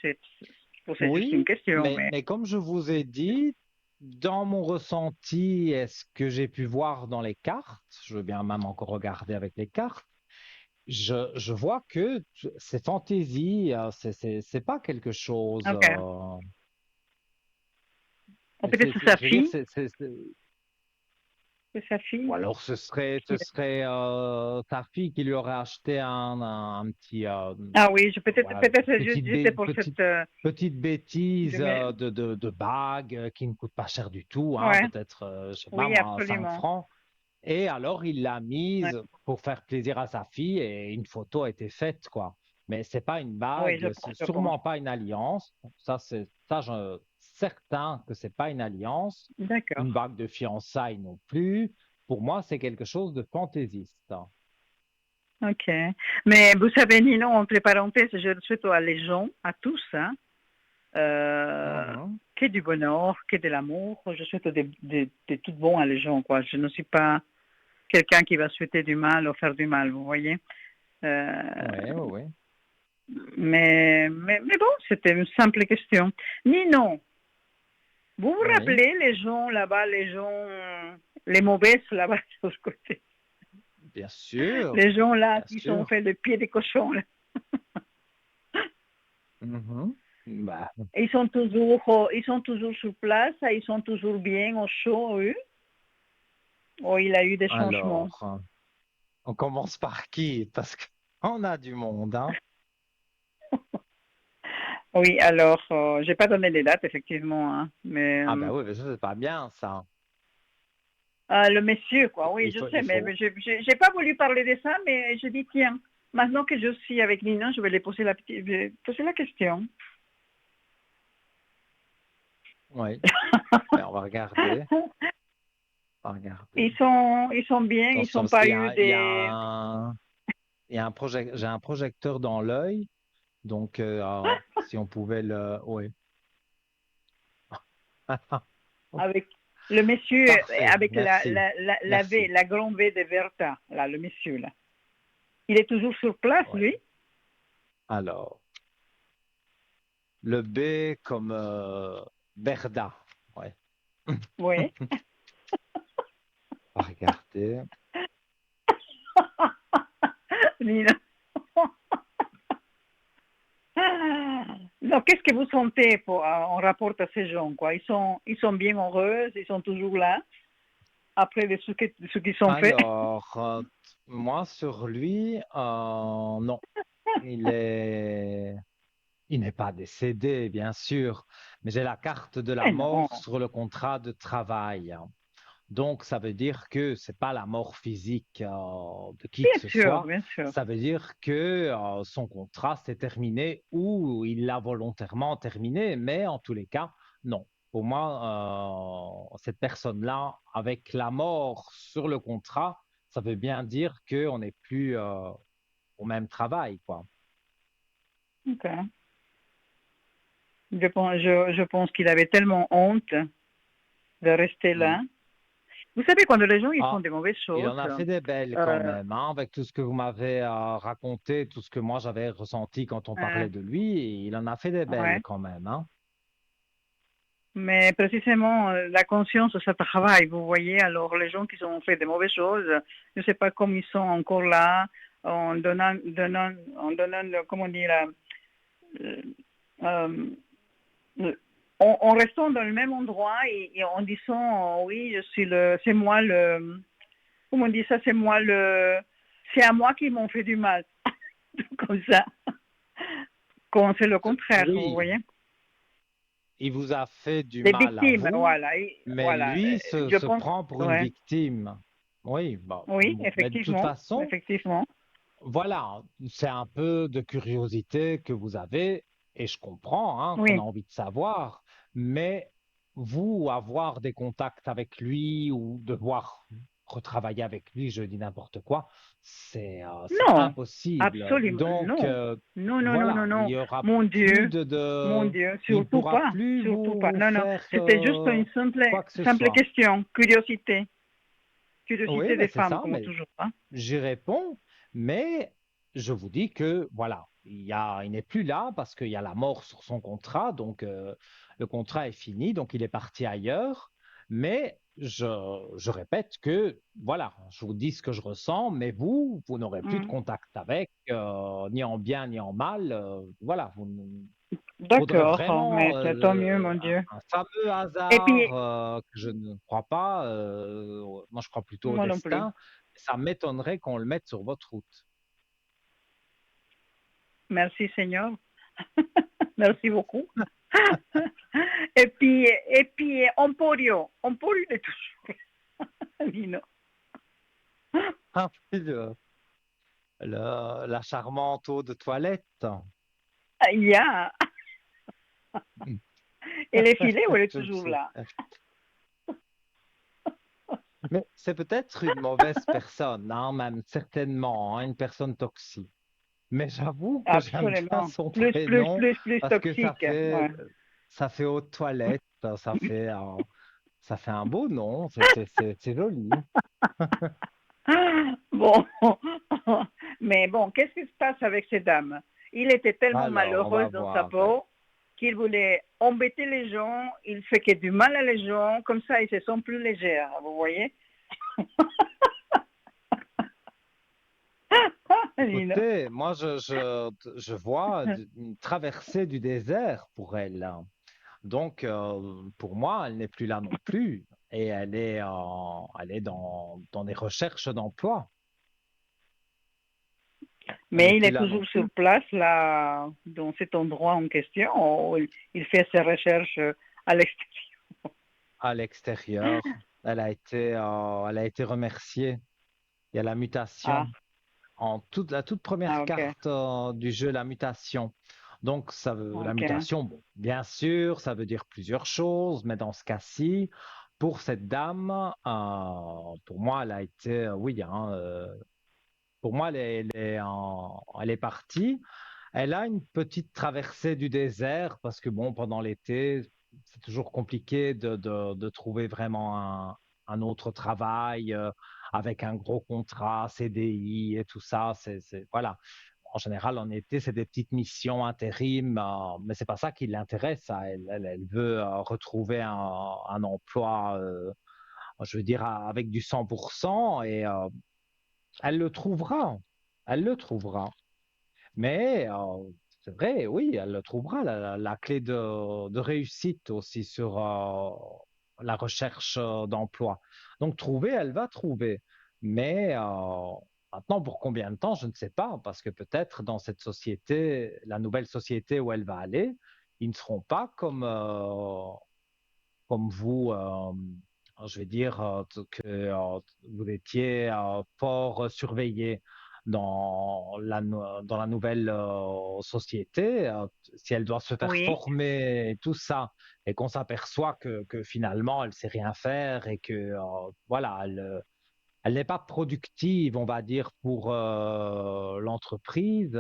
posais juste une Oui, question, mais mais comme je vous ai dit, dans mon ressenti, est-ce que j'ai pu voir dans les cartes, je veux bien même encore regarder avec les cartes, je vois que c'est fantaisie, c'est pas quelque chose. ok. Ou peut-être c'est sa Je veux dire, fille, c'est sa ou fille. alors ce serait ta fille qui lui aurait acheté un petit, Ah oui, voilà, peut-être j'étais pour petite, cette, petite bêtise mais, de bague qui ne coûte pas cher du tout, hein, ouais, peut-être, je sais pas oui, moi, 5 absolument. francs. Et alors, il l'a Ouais. mise pour faire plaisir à sa fille et une photo a été faite, quoi. Mais c'est pas une Oui, bague, c'est je pense. sûrement pas une alliance. Ça, certain que c'est pas une alliance, D'accord. une bague de fiançailles non plus. Pour moi, c'est quelque chose de fantaisiste. Ok. Mais vous savez, Nino, entre parenthèses, je le souhaite les gens, à tous, hein, Mhm. que du bonheur, que de l'amour. Je souhaite de tout bon à les gens, quoi. Je ne suis pas quelqu'un qui va souhaiter du mal ou faire du mal, vous voyez. Euh, Oui, oui, oui. mais bon, c'était une simple question. Nino, vous vous Oui, rappelez les gens là-bas, les gens, les mauvaises là-bas sur ce côté, bien sûr, les gens là bien qui sont sûr. fait le pied des cochons, là. Mhm. Bah, Ils sont toujours sur place, ils sont toujours bien au chaud, eux, ou il a eu des changements. alors, on commence par qui? Parce qu'on a du monde, hein. Oui, alors, j'ai pas donné les dates, effectivement, hein, mais Ah ben oui, mais ça, c'est pas bien, ça. le monsieur, quoi, oui, je sais, Il mais faut, j'ai pas voulu parler de ça, mais je dis, tiens, maintenant que je suis avec Nina, je vais lui poser je vais poser la question. oui, ben, on va regarder, on va regarder. Ils sont bien, ils Attention, sont parce pas eu des, il y a j'ai un projecteur dans l'œil, donc si on pouvait le, oui. avec le monsieur, Parfait, avec merci, merci. la grande V de Verta, là, le monsieur, là. Il est toujours sur place, Ouais. lui? Alors, le B comme Berda, ouais. Oui. On va regarder. Nina. Donc, qu'est-ce que vous sentez en rapport à ces gens, quoi? Ils sont bien heureux, ils sont toujours là, après ce qu'ils ont fait. Alors, moi sur lui, non, il est, il n'est pas décédé, bien sûr, mais j'ai la carte de la Mais non, mort sur le contrat de travail. Donc, ça veut dire que c'est pas la mort physique de qui que ce soit. bien sûr. Ça veut dire que son contrat s'est terminé ou il l'a volontairement terminé, mais en tous les cas, non. Pour moi, cette personne-là, avec la mort sur le contrat, ça veut bien dire qu'on n'est plus au même travail, quoi. Ok. Je pense qu'il avait tellement honte de rester Hmm. là. Vous savez, quand les gens ils font Ah, des mauvaises il choses, en a fait des belles quand euh, même, hein, avec tout ce que vous m'avez raconté, tout ce que moi j'avais ressenti quand on euh, parlait de lui, il en a fait des belles ouais. quand même, hein. Mais précisément, la conscience, ça travaille, vous voyez. Alors, les gens qui ont fait des mauvaises choses, je ne sais pas comment ils sont encore là, en donnant comment dire, euh, euh, en restant dans le même endroit et en disant, oui, c'est moi le, comment on dit ça, c'est à moi qui m'ont fait du mal, comme ça, quand c'est le contraire, vous Oui, voyez. il vous a fait du Des mal à victimes, vous, voilà, mais voilà. lui Je se pense, prend pour une ouais. victime. Oui, bon, Oui, bon. Mais de toute effectivement, façon, effectivement. voilà, c'est un peu de curiosité que vous avez, et je comprends hein, qu'on a Oui. envie de savoir, mais vous, avoir des contacts avec lui ou devoir retravailler avec lui, je dis n'importe quoi, c'est Non, impossible. absolument Donc, non. Non, non, non, non, voilà, il non. y aura plus Mon de... Dieu, Il surtout pourra pas, plus surtout pas. vous Non, non, faire c'était juste une quoi que ce simple soit. question, curiosité. Oui, Curiosité mais des c'est femmes, ça, comme mais toujours. Hein. j'y réponds, mais je vous dis que, voilà, il n'est plus là parce qu'il y a la mort sur son contrat, donc le contrat est fini, donc il est parti ailleurs. Mais je répète que, voilà, je vous dis ce que je ressens, mais vous n'aurez plus de Mm. contact avec, ni en bien ni en mal. Voilà, faudrait D'accord, vraiment mais c'est tant mieux, mon Dieu. un fameux Et puis, hasard que je ne crois pas. Moi, je crois plutôt au moi non plus. destin. Ça m'étonnerait qu'on le mette sur votre route. Merci, Seigneur. Merci beaucoup. Et puis, Emporio est toujours. Vino. Ah, oui, la charmante eau de toilette. Il y a. Elle est filée ou elle est Je le toujours sais. là? Mais c'est peut-être une mauvaise personne, hein, même certainement, hein, une personne toxique. Mais j'avoue que j'aime bien Absolument. son Plus, plus, prénom plus, plus parce que toxique. Ouais. ça fait eau de toilette, ça fait un beau nom, c'est joli. Bon. Mais bon, qu'est-ce qui se passe avec ces dames? Il était tellement Alors, on va malheureux dans sa voir. peau qu'il voulait embêter les gens. Il fait que du mal à les gens. Comme ça, ils se sentent plus légers. Vous voyez? Lino. Écoutez, moi, je vois une traversée du désert pour elle, hein. Donc, pour moi, elle n'est plus là non plus. Et elle est dans des recherches d'emploi. Elle n'est Mais il plus est là non toujours plus. sur place, là, dans cet endroit en question. Ou il fait ses recherches à l'extérieur. À l'extérieur, elle a été remerciée. Il y a la Ah, mutation. La toute première ah, ok. carte du jeu, la mutation. Donc, la Ok. mutation, bon, bien sûr, ça veut dire plusieurs choses, mais dans ce cas-ci, pour cette dame, pour moi, elle a été, oui, hein, pour moi, elle est partie. Elle a une petite traversée du désert parce que, bon, pendant l'été, c'est toujours compliqué de trouver vraiment un autre travail avec un gros contrat, CDI et tout ça. Voilà. En général, en été, c'est des petites missions intérim, mais c'est pas ça qui l'intéresse, ça. Elle veut retrouver un emploi, je veux dire, avec du 100% et elle le trouvera. Elle le trouvera. Mais c'est vrai, oui, elle le trouvera, la clé de réussite aussi sur la recherche d'emploi. Donc, trouver, elle va trouver. Mais maintenant, pour combien de temps, je ne sais pas, parce que peut-être dans cette société, la nouvelle société où elle va aller, ils ne seront pas comme vous, je vais dire que vous étiez fort surveillé dans la nouvelle société. Si elle doit se faire Oui. former et tout ça, et qu'on s'aperçoit que finalement elle sait rien faire et que voilà, elle n'est pas productive, on va dire, pour l'entreprise.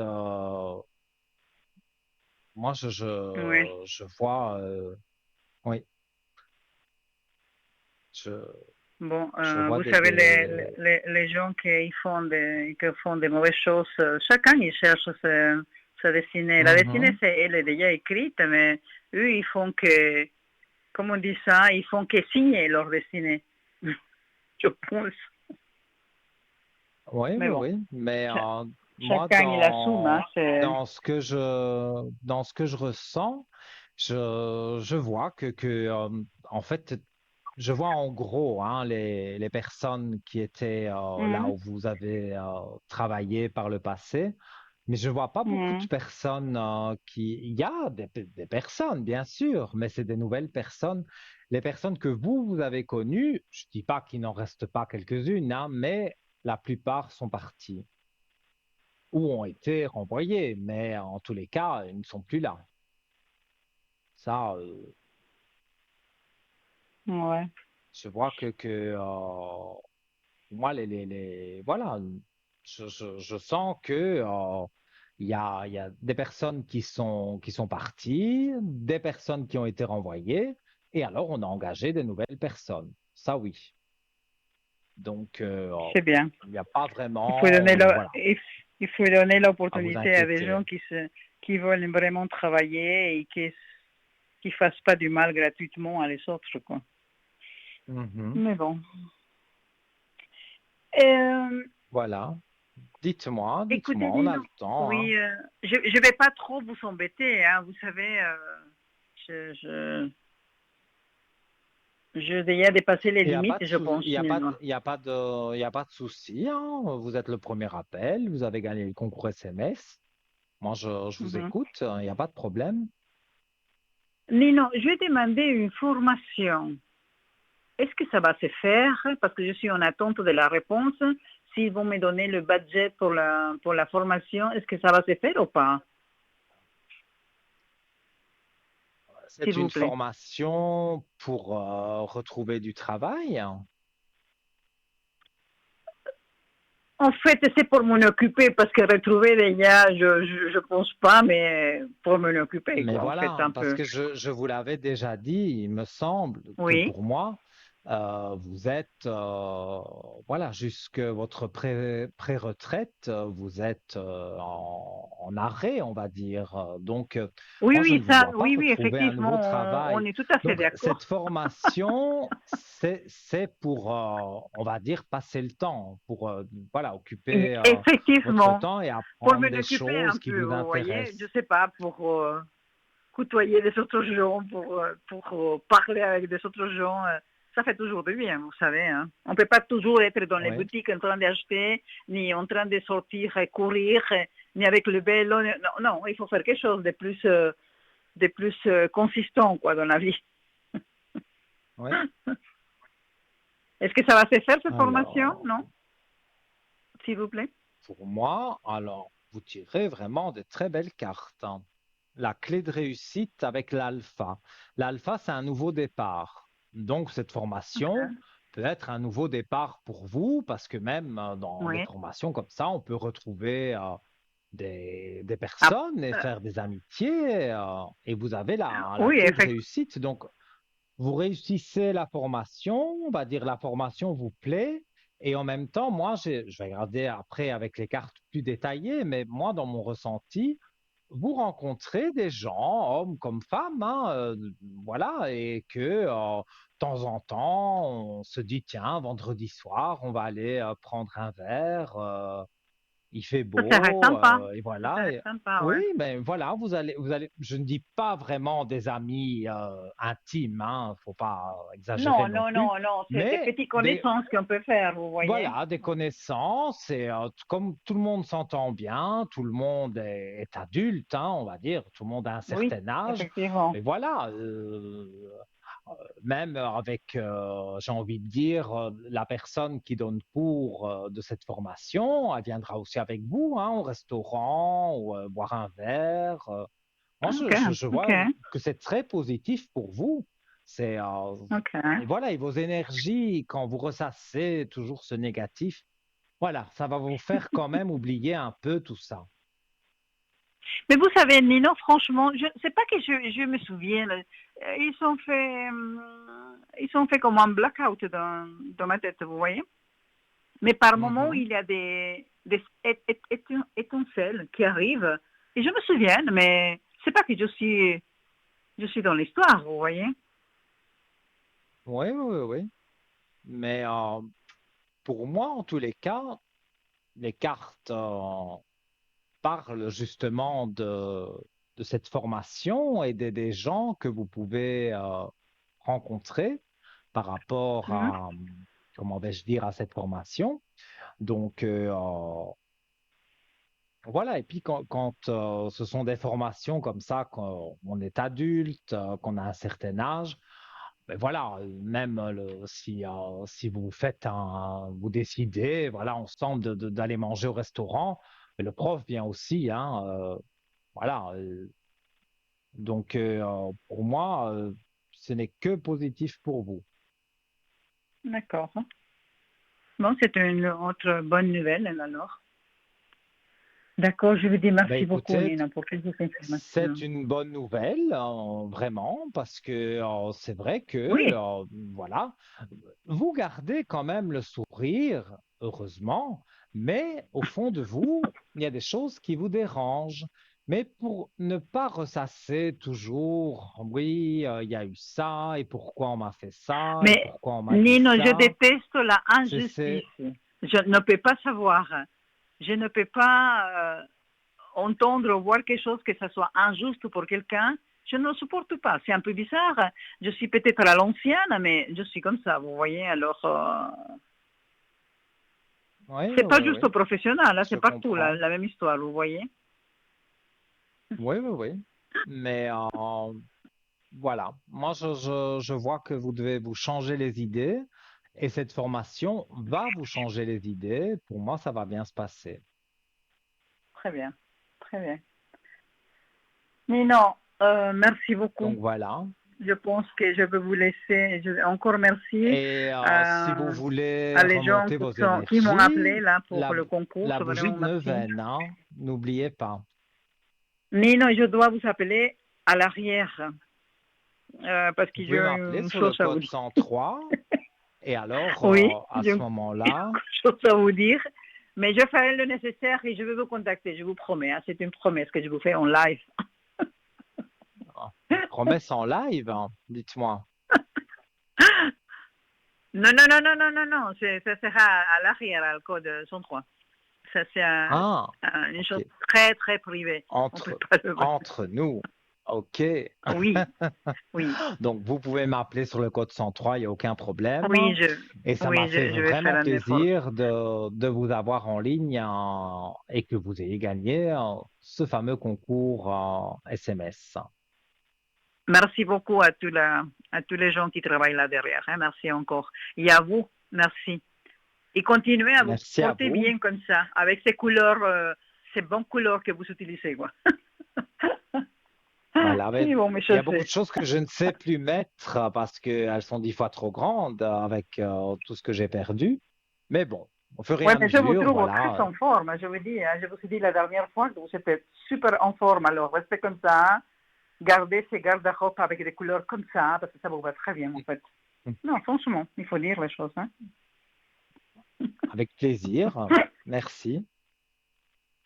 Moi, Oui. je vois, oui, je, Bon, je vois vous savez, des... les gens qui font des mauvaises choses, chacun il cherche sa destinée. La destinée, Mhm. elle est déjà écrite, mais eux, ils font que, comme on dit ça, ils font que signer leur destinée. Je pense. Oui, Mais oui, bon, oui. Mais cha- moi, chacun il assume. Hein, dans ce que je ressens, je vois en fait, je vois en gros hein, les personnes qui étaient là Mhm, où vous avez travaillé par le passé, mais je vois pas beaucoup de mhm. personnes il y a des personnes, bien sûr, mais c'est des nouvelles personnes. Les personnes que vous avez connues, je dis pas qu'il n'en reste pas quelques-unes, hein, mais la plupart sont partis ou ont été renvoyés, mais en tous les cas, ils ne sont plus là. Ça, Ouais. je vois moi, voilà, je sens que il y a des personnes qui sont parties, des personnes qui ont été renvoyées, et alors on a engagé des nouvelles personnes. Ça, oui. Donc, C'est bien. il n'y a pas Il faut vraiment, donner voilà. Il faut donner à vous l'opportunité à des inquiéter. gens qui veulent vraiment travailler et qui fassent pas du mal gratuitement à les autres, quoi. Mhm. Mais bon. Euh, Voilà. Dites-moi, Écoutez, on dis a donc. le temps, hein. Oui, je ne vais pas trop vous embêter, hein. Vous savez, je, je, j'ai déjà dépassé les Il n'y a pas limites, de je sou- pense. Moi. il y a pas de souci, hein. Vous êtes le premier appel, vous avez gagné le concours SMS. Moi, je vous Mhm. écoute, il n'y a pas de problème. Nino, je vais demander une formation. Est-ce que ça va se faire? Parce que je suis en attente de la réponse. S'ils vont me donner le budget pour la formation, est-ce que ça va se faire ou pas? C'est S'il vous une plaît. formation pour retrouver du travail. En fait, c'est pour m'en occuper parce que retrouver déjà, je pense pas, mais pour m'en occuper, Mais quoi, en fait, voilà, un parce peu. que je vous l'avais déjà dit, il me semble que Oui. pour moi, vous êtes, voilà, jusque votre pré-retraite, vous êtes en arrêt, on va dire. Donc, Oui, moi, je oui, ne vous ça, vois pas oui, oui, retrouver un nouveau effectivement, on travail. est tout à fait Donc, cette d'accord. formation, c'est pour, on va dire, passer le temps, pour, voilà, occuper votre Effectivement, temps et pour apprendre m'en des occuper un choses qui peu, vous vous voyez, je intéressent. sais pas, pour côtoyer des autres gens, pour parler avec des autres gens, ça fait toujours du bien, vous savez. Hein. On ne peut pas toujours être dans les Oui. boutiques en train d'acheter, ni en train de sortir et courir, ni avec le vélo. Non, non, il faut faire quelque chose de plus consistant quoi, dans la vie. Oui. Est-ce que ça va se faire cette formation? Alors, Non, s'il vous plaît. pour moi, alors, vous tirez vraiment de très belles cartes, hein. La clé de réussite avec l'alpha. L'alpha, c'est un nouveau départ. Donc, cette formation Okay. peut être un nouveau départ pour vous parce que même dans des Oui. formations comme ça, on peut retrouver des Ah, personnes et faire des amitiés et vous avez la oui, clé de effectivement. réussite. Donc, vous réussissez la formation, on va dire la formation vous plaît, et en même temps, moi, je vais regarder après avec les cartes plus détaillées, mais moi, dans mon ressenti, vous rencontrez des gens, hommes comme femmes, hein, voilà, et que de temps en temps, on se dit, tiens, vendredi soir, on va aller prendre un verre. Il fait Ça serait beau, sympa. et Ça voilà. serait sympa, Oui, ouais. ben voilà, je ne dis pas vraiment des amis intimes, hein, faut pas exagérer Non, non non, plus, non, non, c'est des mais petites des, connaissances qu'on peut faire, vous voyez. voilà, des connaissances et comme tout le monde s'entend bien, tout le monde est adulte, hein, on va dire, tout le monde a un Oui, certain âge, effectivement. mais voilà, même avec, j'ai envie de dire, la personne qui donne cours de cette formation, elle viendra aussi avec vous, hein, au restaurant ou boire un verre. Moi, Ok, je ok, vois que c'est très positif pour vous. C'est, ok. et voilà, et vos énergies, quand vous ressassez toujours ce négatif, voilà, ça va vous faire quand même oublier un peu tout ça. Mais vous savez, Nino, franchement, je sais pas que je me souviens. Là. Ils ont fait comme un blackout dans ma tête, vous voyez. Mais par moment, Mhm. il y a des étincelles qui arrivent. Et je me souviens, mais c'est pas que je suis dans l'histoire, vous voyez. Oui, oui, oui, oui. Mais pour moi, en tous les cas, les cartes parlent justement de cette formation et des gens que vous pouvez rencontrer par rapport Mhm. à, comment vais-je dire, à cette formation. Donc, voilà, et puis quand ce sont des formations comme ça, quand on est adulte, qu'on a un certain âge, ben voilà, même si vous faites vous décidez, voilà, ensemble d'aller manger au restaurant, mais le prof vient aussi, hein, voilà. Donc pour moi, ce n'est que positif pour vous. D'accord. Bon, c'est une autre bonne nouvelle, alors. D'accord, je vous dis Ben merci beaucoup, écoutez, Nina, pour toutes ces c'est informations. une bonne nouvelle, vraiment, parce que c'est vrai que, Oui, voilà, vous gardez quand même le sourire, heureusement, Mais au fond de vous, il y a des choses qui vous dérangent. Mais pour ne pas ressasser toujours, oui, il y a eu ça, et pourquoi on m'a fait ça, et Mais pourquoi on m'a dit Nino, je ça, déteste la c'est, injustice. Je ne peux pas savoir. Je ne peux pas entendre ou voir quelque chose que ça soit injuste pour quelqu'un. Je ne le supporte pas. C'est un peu bizarre. Je suis peut-être à l'ancienne, mais je suis comme ça, vous voyez. Alors, oui, c'est pas oui, juste au oui, professionnel, hein, je c'est partout comprends. la même histoire, vous voyez. Oui, oui, oui. Mais voilà, moi je vois que vous devez vous changer les idées et cette formation va vous changer les idées. Pour moi, ça va bien se passer. Très bien, très bien. Nino, merci beaucoup. Donc voilà. Je pense que je peux vous laisser. Encore merci Et si vous euh, voulez à les gens remonter vos qui m'ont appelé énergies, là pour le concours. la bougie Vraiment, de merci. neuvaine, hein, n'oubliez pas. Nino, je dois vous appeler à l'arrière parce Vous que j'ai pouvez m'appeler une sur le chose à vous code dire. 103 et alors Oui, à j'ai ce une moment-là, chose à vous dire. Mais je ferai le nécessaire et je vais vous contacter, je vous promets. Hein, c'est une promesse que je vous fais en live. une promesse en live, hein, dites-moi. Non, non, non, non, non, non, non. Ça sera à l'arrière, à le code 103. Ça, c'est Ah, une chose ok. très, très privée. On ne peut Entre, pas le... entre nous. OK. Oui, oui. Donc, vous pouvez m'appeler sur le code 103, il n'y a aucun problème. Oui, Et ça m'a oui, fait je vais faire vraiment un effort. plaisir de vous avoir en ligne et que vous ayez gagné ce fameux concours SMS. Merci beaucoup à tous les gens qui travaillent là derrière. Hein. Merci encore. Et à vous, merci. Et continuez à vous Merci à porter vous. bien comme ça, avec ces couleurs, ces bonnes couleurs que vous utilisez. Quoi. Voilà, mais Ils vont me il y a beaucoup chasser. de choses que je ne sais plus mettre parce qu'elles sont 10 fois trop grandes avec tout ce que j'ai perdu. Mais bon, au fur et Oui, à mais je vous mesure, trouve très voilà. en forme. Je vous dis, hein, je vous ai dit la dernière fois que vous étiez super en forme. Alors, restez comme ça. Hein. Gardez ces garde-robes avec des couleurs comme ça, parce que ça vous va très bien, en fait. Non, franchement, il faut dire les choses. Hein. Avec plaisir. Merci.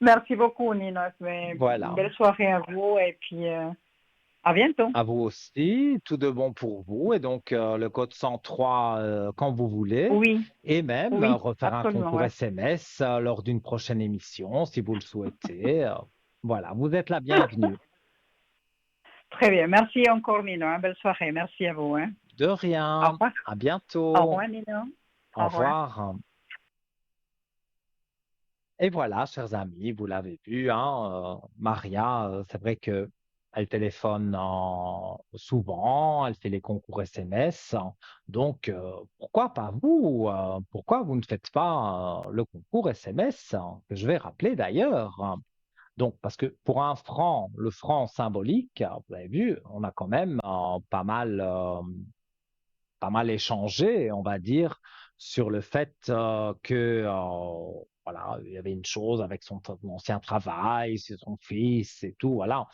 Merci beaucoup, Nina. Une Voilà. belle soirée à vous et puis à bientôt. À vous aussi, tout de bon pour vous. Et donc, le code 103 quand vous voulez. Oui, Et même oui, refaire un absolument, concours ouais. SMS lors d'une prochaine émission, si vous le souhaitez. Voilà, vous êtes la bienvenue. Très bien. Merci encore, Nino. Hein. Belle soirée. Merci à vous. Hein. De Au rien. revoir. À Au bientôt. revoir, Nino. Au Au revoir. revoir. Et voilà, chers amis, vous l'avez vu, hein, Maria, c'est vrai que elle téléphone souvent, elle fait les concours SMS. Donc, pourquoi pas vous? Pourquoi vous ne faites pas le concours SMS que je vais rappeler d'ailleurs? Donc, parce que pour un franc, le franc symbolique, vous avez vu, on a quand même pas mal échangé, on va dire, sur le fait que voilà, il y avait une chose avec son ancien travail, c'est son fils et tout. Voilà, on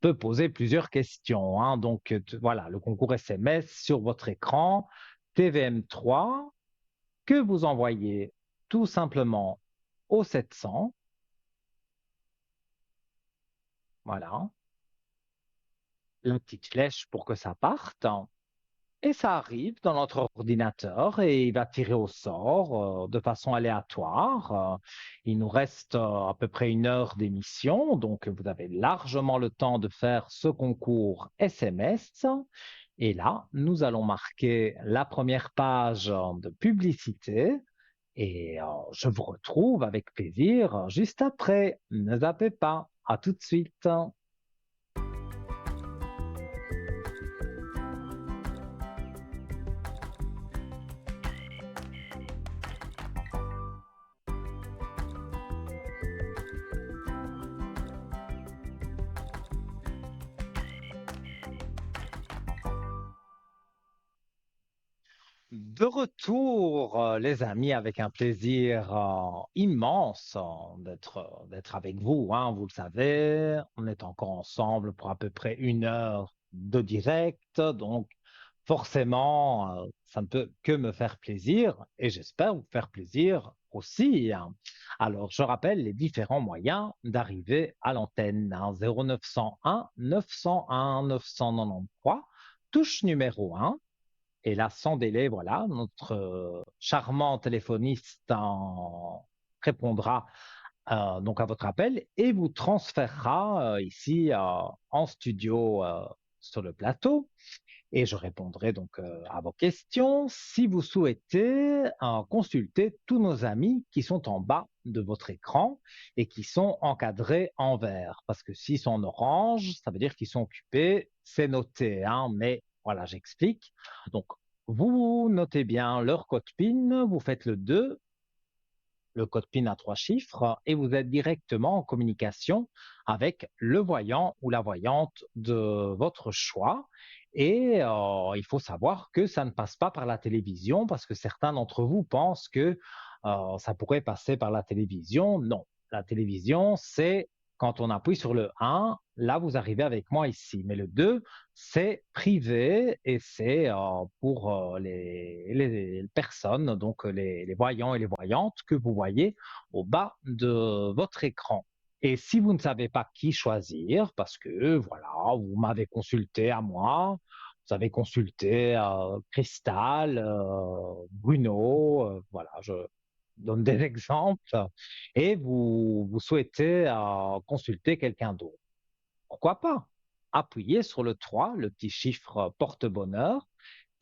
peut poser plusieurs questions. Hein. Donc voilà, le concours SMS sur votre écran, TVM3, que vous envoyez tout simplement au 700. Voilà, la petite flèche pour que ça parte. Et ça arrive dans notre ordinateur et il va tirer au sort de façon aléatoire. Il nous reste à peu près 1 heure d'émission, donc vous avez largement le temps de faire ce concours SMS. Et là, nous allons marquer la première page de publicité et je vous retrouve avec plaisir juste après. Ne zappez pas. À tout de suite. De retour, les amis, avec un plaisir immense d'être avec vous. Hein, vous le savez, on est encore ensemble pour à peu près 1 heure de direct, donc forcément, ça ne peut que me faire plaisir et j'espère vous faire plaisir aussi. Hein. Alors, je rappelle les différents moyens d'arriver à l'antenne, hein, 0901 901 993, touche numéro 1. Et là, sans délai, voilà, notre charmant téléphoniste répondra donc à votre appel et vous transférera ici en studio sur le plateau et je répondrai donc à vos questions. Si vous souhaitez consulter tous nos amis qui sont en bas de votre écran et qui sont encadrés en vert, parce que s'ils sont en orange, ça veut dire qu'ils sont occupés, c'est noté, hein, mais voilà, j'explique. Donc, vous notez bien leur code PIN, vous faites le code PIN à 3 chiffres, et vous êtes directement en communication avec le voyant ou la voyante de votre choix. Et il faut savoir que ça ne passe pas par la télévision parce que certains d'entre vous pensent que ça pourrait passer par la télévision. Non, la télévision, c'est quand on appuie sur le 1, là vous arrivez avec moi ici. Mais le 2, c'est privé et c'est pour les personnes, donc les voyants et les voyantes que vous voyez au bas de votre écran. Et si vous ne savez pas qui choisir, parce que voilà, vous m'avez consulté à moi, vous avez consulté Cristal, Bruno, voilà, je donne des exemples, et vous souhaitez consulter quelqu'un d'autre. Pourquoi pas? Appuyez sur le 3, le petit chiffre porte-bonheur,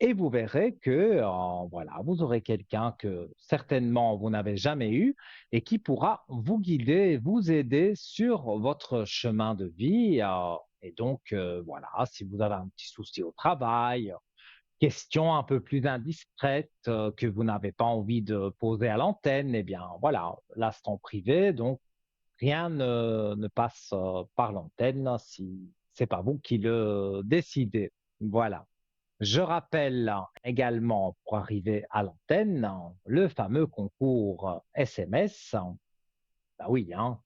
et vous verrez que voilà, vous aurez quelqu'un que certainement vous n'avez jamais eu et qui pourra vous guider, vous aider sur votre chemin de vie. Et donc, voilà, si vous avez un petit souci au travail, question un peu plus indiscrète que vous n'avez pas envie de poser à l'antenne, eh bien, voilà, l'instant privé, donc rien ne passe par l'antenne si c'est pas vous qui le décidez. Voilà. Je rappelle également, pour arriver à l'antenne, le fameux concours SMS. Bah oui, hein,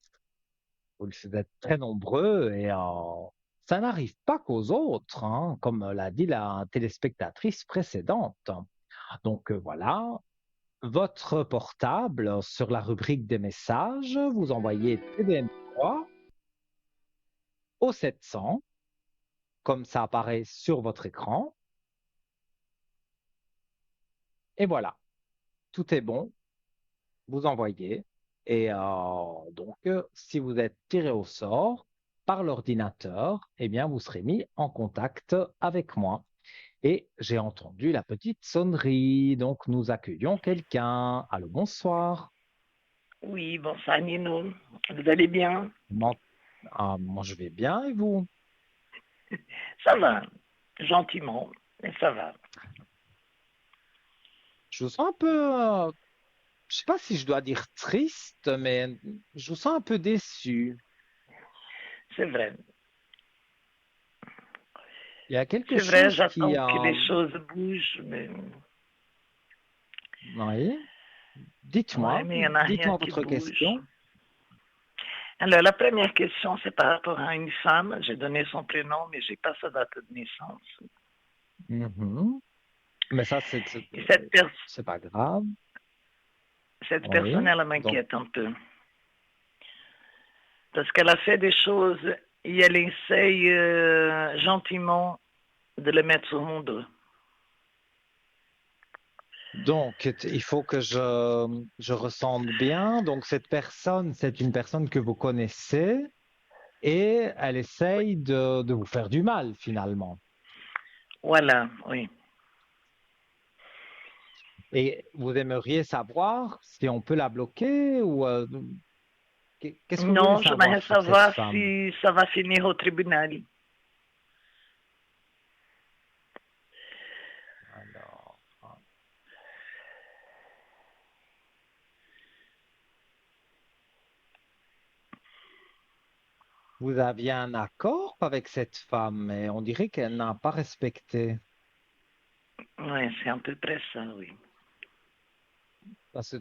vous êtes très nombreux et ça n'arrive pas qu'aux autres, hein, comme l'a dit la téléspectatrice précédente. Donc voilà, votre portable sur la rubrique des messages, vous envoyez TVM3 au 700, comme ça apparaît sur votre écran. Et voilà, tout est bon, vous envoyez. Et donc, si vous êtes tiré au sort par l'ordinateur, eh bien, vous serez mis en contact avec moi. Et j'ai entendu la petite sonnerie, donc nous accueillons quelqu'un. Allô, bonsoir. Oui, bonsoir Nino. Vous allez bien? Comment- moi, je vais bien et vous? Ça va, gentiment, mais ça va. Je vous sens un peu, je sais pas si je dois dire triste, mais je vous sens un peu déçu. C'est vrai. Il y a quelque C'est vrai, chose qui j'attends que a... les choses bougent, mais, Oui, ouais, dites-moi, mais il n'y en a rien dites-moi qui votre bouge. question. Alors, la première question, c'est par rapport à une femme. J'ai donné son prénom, mais j'ai pas sa date de naissance. Mhm. Mais ça, Et c'est pas grave. cette personne, Oui. elle Donc, m'inquiète un peu. Parce qu'elle a fait des choses et elle essaye gentiment de le mettre sur mon dos. il faut que je ressente bien. Donc, cette personne, c'est une personne que vous connaissez et elle essaye de vous faire du mal, finalement. Voilà, oui. Et vous aimeriez savoir si on peut la bloquer ou qu'est-ce que vous voulez Non, savoir j'aimerais sur cette savoir femme? si ça va finir au tribunal. Alors, vous aviez un accord avec cette femme, mais on dirait qu'elle n'a pas respecté. Oui, c'est à peu près ça, oui. Parce que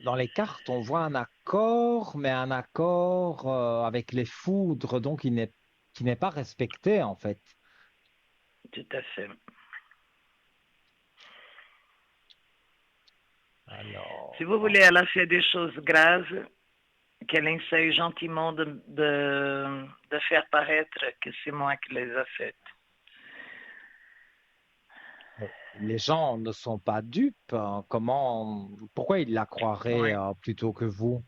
dans les cartes, on voit un accord, mais un accord avec les foudres, donc qui n'est pas respecté en fait. Tout à fait. Si vous Alors, voulez, elle a fait des choses graves qu'elle essaye gentiment de faire paraître que c'est moi qui les ai faites. les gens ne sont pas dupes, hein. Pourquoi ils la croiraient Oui. plutôt que vous?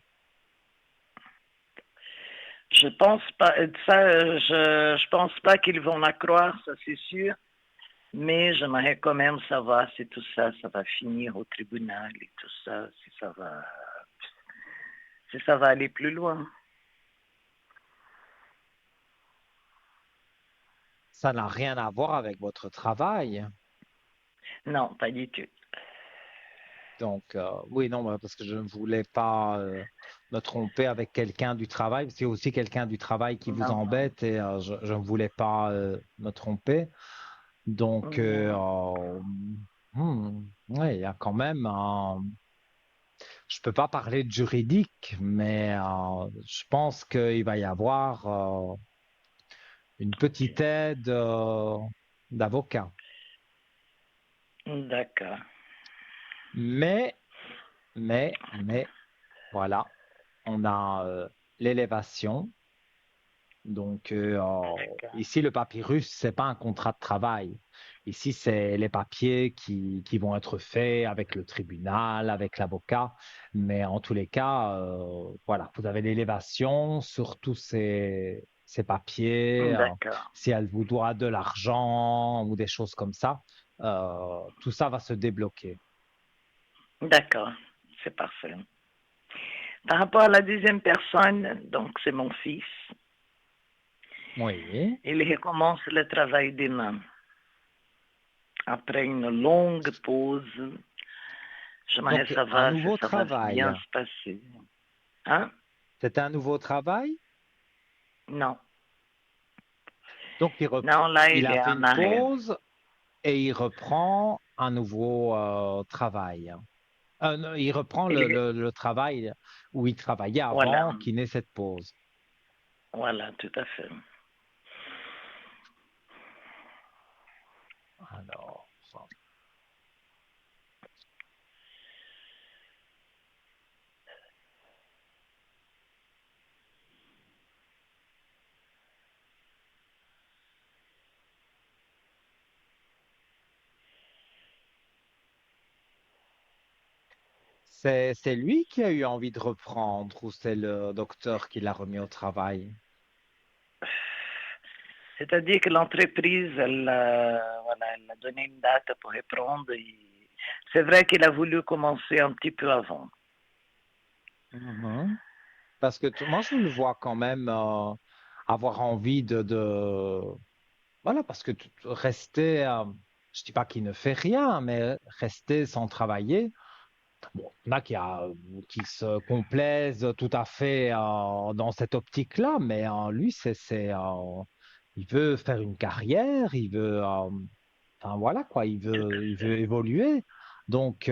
Je pense pas, je pense pas qu'ils vont la croire, ça c'est sûr, mais j'aimerais quand même savoir si tout ça, ça va finir au tribunal et tout ça, si ça va aller plus loin. Ça n'a rien à voir avec votre travail. Non, pas du tout. Donc, oui, non, parce que je ne voulais pas me tromper avec quelqu'un du travail. C'est aussi quelqu'un du travail qui vous Non, non, embête et je ne voulais pas me tromper. Donc, non. ouais, il y a quand même je peux pas parler de juridique, mais je pense qu'il va y avoir une petite aide d'avocat. D'accord, Mais, mais, voilà, on a l'élévation. Donc, d'accord. ici, le papyrus, c'est pas un contrat de travail. Ici, c'est les papiers qui vont être faits avec le tribunal, avec l'avocat. Mais en tous les cas, voilà, vous avez l'élévation sur tous ces papiers. D'accord, Si elle vous doit de l'argent ou des choses comme ça, tout ça va se débloquer. d'accord, c'est parfait. Par rapport à la deuxième personne, donc c'est mon fils, Oui. il recommence le travail demain. Après une longue pause, j'aimerais Donc, un savoir si nouveau ça va travail. bien se passer. Hein? C'est un nouveau travail. Non, Donc, non, là, il il a est fait en une arrêt. pause et il reprend un nouveau travail. Non, il reprend Il est... le travail où il travaillait Voilà, avant qu'il n'ait cette pause. voilà, tout à fait. Alors, c'est lui qui a eu envie de reprendre ou c'est le docteur qui l'a remis au travail? C'est-à-dire que l'entreprise, voilà, elle a donné une date pour reprendre. C'est vrai qu'il a voulu commencer un petit peu avant. Mhm. Parce que moi, je le vois quand même avoir envie voilà, parce que rester, je dis pas qu'il ne fait rien, mais rester sans travailler. Bon, il y en a qui se complaisent tout à fait dans cette optique-là, mais lui, il veut faire une carrière, enfin voilà quoi, il veut évoluer. Donc,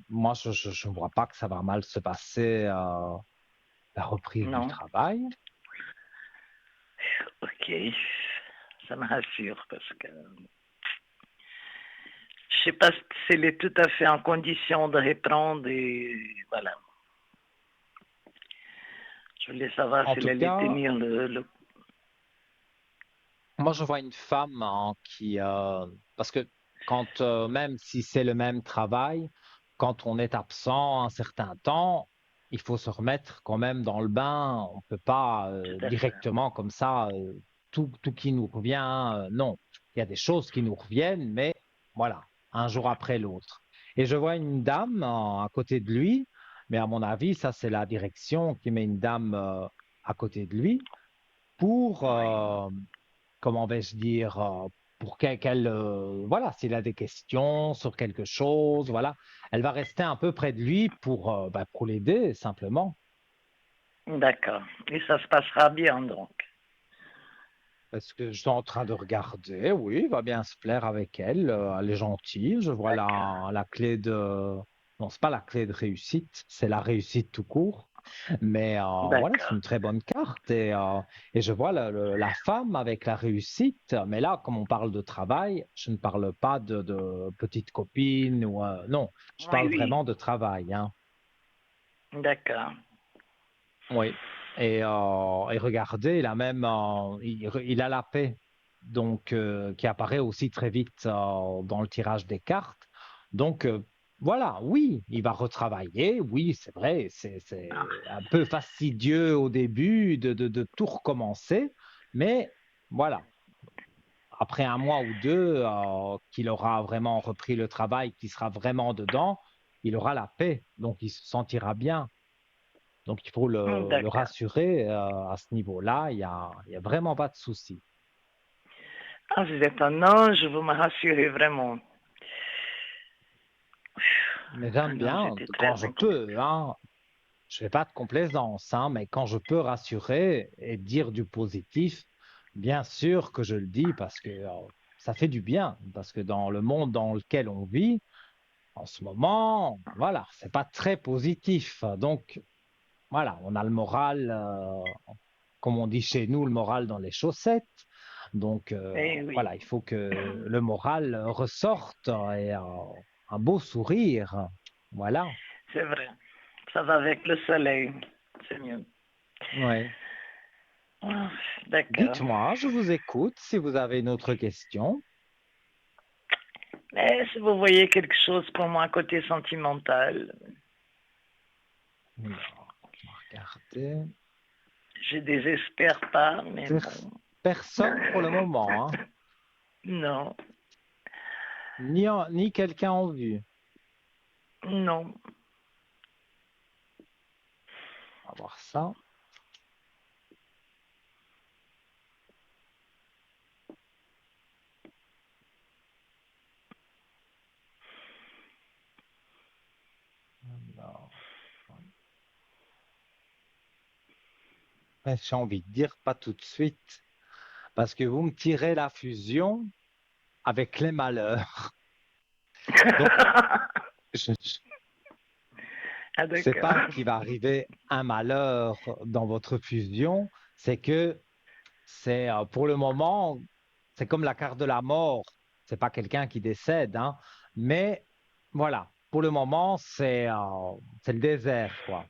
moi, je ne vois pas que ça va mal se passer la reprise du Non? travail. Ok, ça me rassure parce que je sais pas s'il est tout à fait en condition de reprendre et voilà. Je voulais savoir En s'il tout allait cas, tenir le... moi, je vois une femme parce que même si c'est le même travail, quand on est absent un certain temps, il faut se remettre quand même dans le bain. On peut pas Tout à fait. directement comme ça, tout qui nous revient. Non, il y a des choses qui nous reviennent, mais voilà, un jour après l'autre. Et je vois une dame à côté de lui, mais à mon avis, ça c'est la direction qui met une dame à côté de lui pour Oui. comment vais-je dire, pour voilà, s'il a des questions sur quelque chose, voilà, elle va rester un peu près de lui pour l'aider simplement. D'accord. Et ça se passera bien donc. Parce que je suis en train de regarder, oui, il va bien se plaire avec elle, elle est gentille, je vois D'accord. la clé de, non, c'est pas la clé de réussite, c'est la réussite tout court. Mais voilà, c'est D'accord. une très bonne carte et je vois la femme avec la réussite. Mais là, comme on parle de travail, je ne parle pas de petite copine ou non, je Oui, parle oui. vraiment de travail, hein. D'accord. Oui. Et regardez, il a même il a la paix, donc qui apparaît aussi très vite dans le tirage des cartes. Donc voilà, oui, il va retravailler. Oui, c'est vrai, c'est un peu fastidieux au début de tout recommencer, mais voilà, après un mois ou deux qu'il aura vraiment repris le travail, qu'il sera vraiment dedans, il aura la paix, donc il se sentira bien. Donc, il faut le D'accord. rassurer à ce niveau-là. Il y a vraiment pas de souci. Ah, vous êtes un ange, vous me rassurez vraiment. Mais Ah j'aime non, bien j'étais très quand je inquiète. peux, hein. Je fais pas de complaisance, hein, mais quand je peux rassurer et dire du positif, bien sûr que je le dis parce que ça fait du bien. Parce que dans le monde dans lequel on vit, en ce moment, voilà, c'est pas très positif. Donc, voilà, on a le moral, comme on dit chez nous, le moral dans les chaussettes. Donc Eh oui, voilà, il faut que le moral ressorte et un beau sourire. Voilà. c'est vrai. Ça va avec le soleil. C'est mieux. Ouais. Ah, d'accord. Dites-moi, je vous écoute si vous avez une autre question. Mais si vous voyez quelque chose pour moi côté sentimental, Alors, je vais regarder. je désespère pas, mais Per- bon. Personne pour le moment, hein. Non, Ni quelqu'un en vue. non. On va voir ça. Alors, ouais, j'ai envie de dire pas tout de suite, parce que vous me tirez la fusion avec les malheurs. Donc, je, Ah c'est d'accord. pas qu'il va arriver un malheur dans votre fusion, c'est que c'est pour le moment, c'est comme la carte de la mort. C'est pas quelqu'un qui décède, hein, mais voilà, pour le moment, c'est le désert, quoi.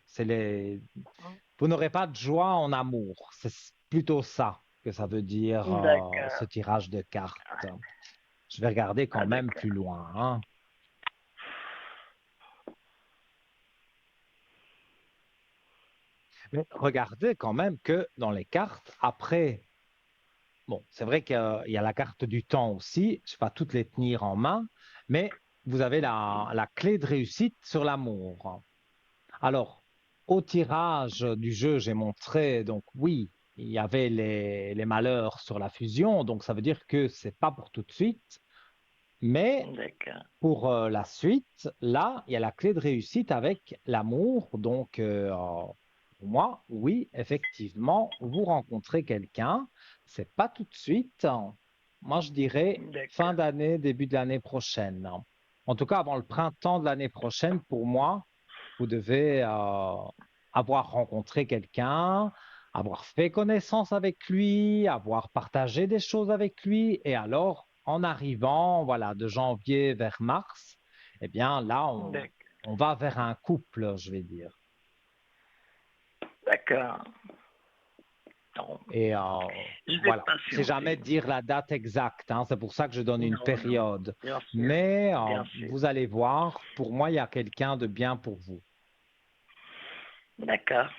Vous n'aurez pas de joie en amour. C'est plutôt ça que ça veut dire ce D'accord. tirage de cartes. Je vais regarder quand Ah même plus d'accord. loin, hein. Mais regardez quand même que dans les cartes, après. Bon, c'est vrai qu'il y a la carte du temps aussi, je ne vais pas toutes les tenir en main, mais vous avez la clé de réussite sur l'amour. Alors, au tirage du jeu, j'ai montré, donc oui, il y avait les malheurs sur la fusion, donc ça veut dire que c'est pas pour tout de suite, mais D'accord. pour la suite, là, il y a la clé de réussite avec l'amour, donc pour moi, oui, effectivement, vous rencontrez quelqu'un, c'est pas tout de suite. Moi, je dirais fin D'accord. d'année, début de l'année prochaine. En tout cas, avant le printemps de l'année prochaine, pour moi, vous devez avoir rencontré quelqu'un, avoir fait connaissance avec lui, avoir partagé des choses avec lui, et alors, en arrivant, voilà, de janvier vers mars, eh bien, là, D'accord. on va vers un couple, je vais dire. D'accord. Non, Et je vais voilà, c'est jamais patienter. dire la date exacte, hein, c'est pour ça que je donne une Non, non. période. Bien sûr. Mais Bien sûr. vous allez voir, pour moi, il y a quelqu'un de bien pour vous. D'accord.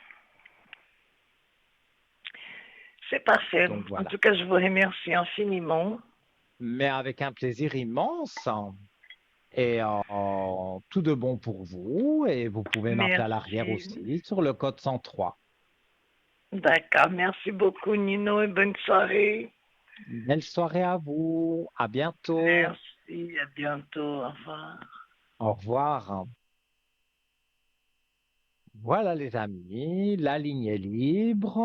C'est parfait. Donc En voilà. tout cas, je vous remercie infiniment. Mais avec un plaisir immense. Et tout de bon pour vous. Et vous pouvez m'appeler à l'arrière Merci. aussi sur le code 103. D'accord. Merci beaucoup, Nino, et bonne soirée. Belle soirée à vous. À bientôt. Merci. À bientôt. Au revoir. Au revoir. Voilà les amis, la ligne est libre.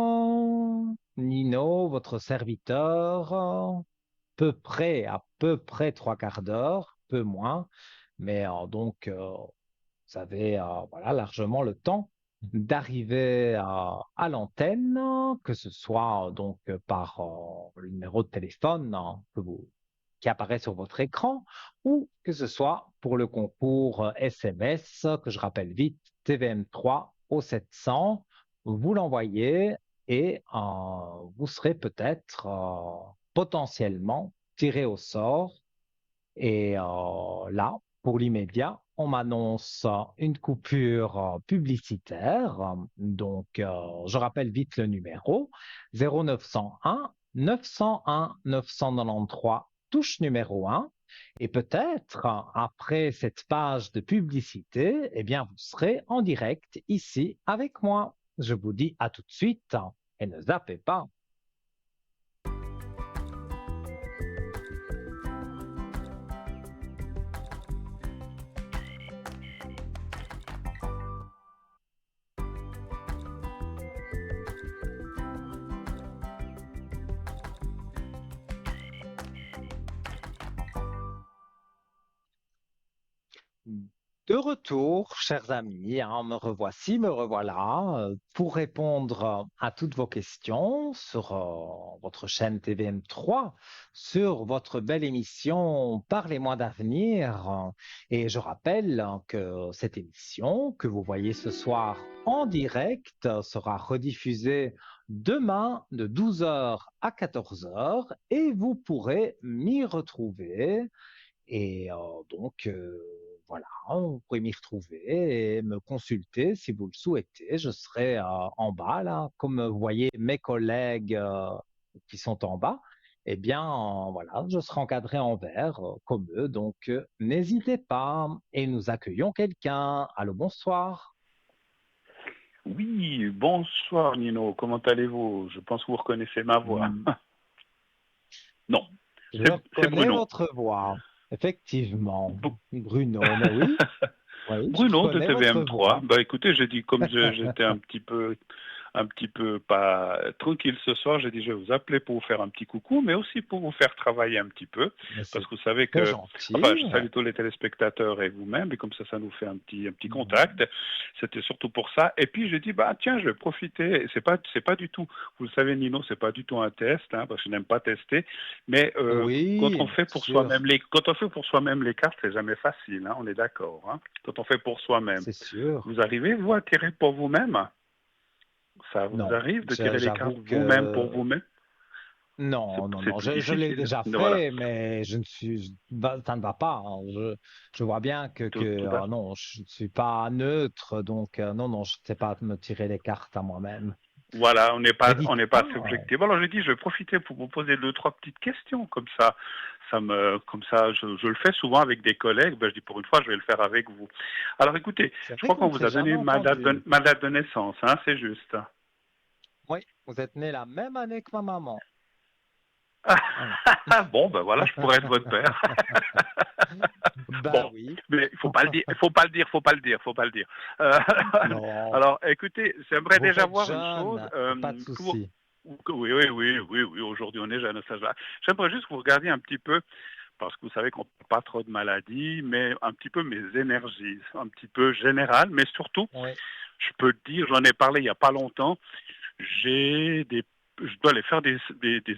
Nino, votre serviteur, à peu près trois quarts d'heure, peu moins, mais donc vous avez voilà, largement le temps. d'arriver à l'antenne, que ce soit donc par le numéro de téléphone qui apparaît sur votre écran, ou que ce soit pour le concours SMS, que je rappelle vite, TVM3 au 700. Vous l'envoyez et vous serez peut-être potentiellement tiré au sort. Et là, pour l'immédiat, on m'annonce une coupure publicitaire. Donc, je rappelle vite le numéro 0901 901 993, touche numéro 1. Et peut-être, après cette page de publicité, eh bien, vous serez en direct ici avec moi. Je vous dis à tout de suite et ne zappez pas. De retour, chers amis, me revoici, me revoilà pour répondre à toutes vos questions sur votre chaîne TVM3, sur votre belle émission Parlez-moi d'avenir. Et je rappelle que cette émission que vous voyez ce soir en direct sera rediffusée demain de 12 heures à 14 heures et vous pourrez m'y retrouver et donc, voilà, vous pouvez m'y retrouver et me consulter si vous le souhaitez. Je serai en bas, là, comme vous voyez mes collègues qui sont en bas. Eh bien, voilà, je serai encadré en vert, comme eux. Donc, n'hésitez pas. Et nous accueillons quelqu'un. Allô, bonsoir. Oui, bonsoir Nino, comment allez-vous? Je pense que vous reconnaissez ma voix. Hmm, Non, Je c'est reconnais Bruno. votre voix. Effectivement, Bu- Bruno, mais oui, oui, je Bruno de reconnais votre TVM3. voix. Bah écoutez, j'ai dit comme j'étais un petit peu pas tranquille ce soir, j'ai dit je vais vous appeler pour vous faire un petit coucou, mais aussi pour vous faire travailler un petit peu, Mais parce c'est que vous savez très que, gentil. enfin, je salue tous les téléspectateurs et vous-même, et comme ça nous fait un petit Mhm. contact. C'était surtout pour ça. Et puis j'ai dit bah tiens, je vais profiter. Et c'est pas du tout, vous le savez Nino, c'est pas du tout un test, hein, parce que je n'aime pas tester, mais quand Oui, on bien fait pour soi-même sûr, les cartes, c'est jamais facile, hein, on est d'accord, hein. Quand on fait pour soi-même, c'est sûr. vous arrivez, vous, à tirer pour vous-même? Ça vous Non, arrive de tirer les cartes j'avoue vous-même pour que vous-même? non, non, C'est non, plus je l'ai difficile. déjà Voilà, fait, mais ça ne va pas. Je vois bien tout à fait. non, je ne suis pas neutre, donc non, non, je ne sais pas me tirer les cartes à moi-même. Voilà, on n'est Mais pas, on n'est pas dites-moi, assez objectif. Alors j'ai dit, je vais profiter pour vous poser deux, trois petites questions comme ça. Comme ça, je le fais souvent avec des collègues. Ben, je dis pour une fois, je vais le faire avec vous. Alors écoutez, c'est je vrai crois qu'on qu'on ne vous s'est a donné jamais entendu. ma date de naissance, hein, c'est juste. Oui, vous êtes né la même année que ma maman. Voilà. Bon, ben voilà, je pourrais être votre père. Ben Bon, oui, mais il faut pas le dire, il faut pas le dire, faut pas le dire, faut pas le dire. Euh, non, alors, écoutez, j'aimerais vous déjà faites voir une chose. jeune, pas de souci. Oui, oui, oui, oui, oui, aujourd'hui on est jeune à cet âge-là. J'aimerais juste que vous regardiez un petit peu, parce que vous savez qu'on ne parle pas trop de maladies, mais un petit peu mes énergies, un petit peu générales, mais surtout, Oui. je peux te dire, j'en ai parlé il n'y a pas longtemps, je dois aller faire des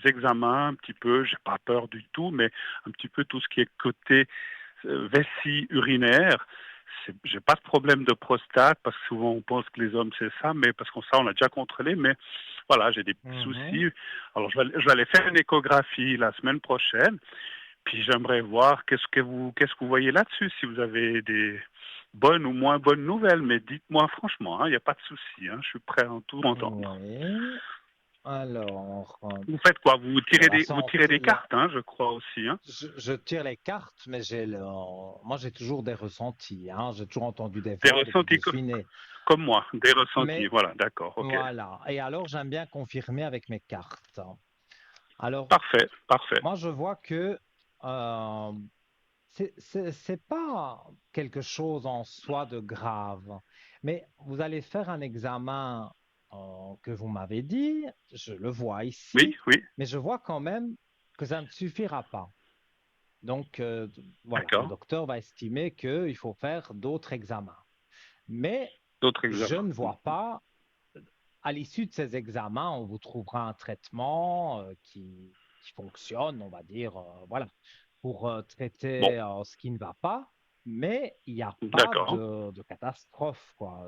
examens un petit peu, j'ai pas peur du tout, mais un petit peu tout ce qui est côté vessie urinaire. J'ai pas de problème de prostate parce que souvent on pense que les hommes c'est ça, mais parce qu'on ça on l'a déjà contrôlé, mais voilà, j'ai des petits Mhm. soucis. Alors je vais aller faire une échographie la semaine prochaine, puis j'aimerais voir qu'est-ce que vous voyez là-dessus, si vous avez des bonnes ou moins bonnes nouvelles, mais dites-moi franchement, il n'y a pas de souci, hein, je suis prêt à tout entendre. Oui. Alors, Vous faites quoi? Vous bon, tirez des cartes, hein, je crois aussi, hein. je tire les cartes, mais moi j'ai toujours des ressentis, hein. J'ai toujours entendu des Des voix depuis que ressentis je suis né. comme moi, des ressentis, Mais voilà, d'accord, ok. voilà. Et alors, j'aime bien confirmer avec mes cartes. Alors, Parfait, parfait. moi je vois que euh, c'est pas quelque chose en soi de grave, mais vous allez faire un examen que vous m'avez dit, je le vois Oui, ici, oui, mais je vois quand même que ça ne suffira pas. Donc, voilà, le d'accord. docteur va estimer qu'il faut faire d'autres examens. Mais D'autres je examens. ne vois pas, à l'issue de ces examens, on vous trouvera un traitement qui fonctionne, on va dire, voilà, pour Bon, traiter ce qui ne va pas, mais il n'y a pas d'accord. de catastrophe, quoi.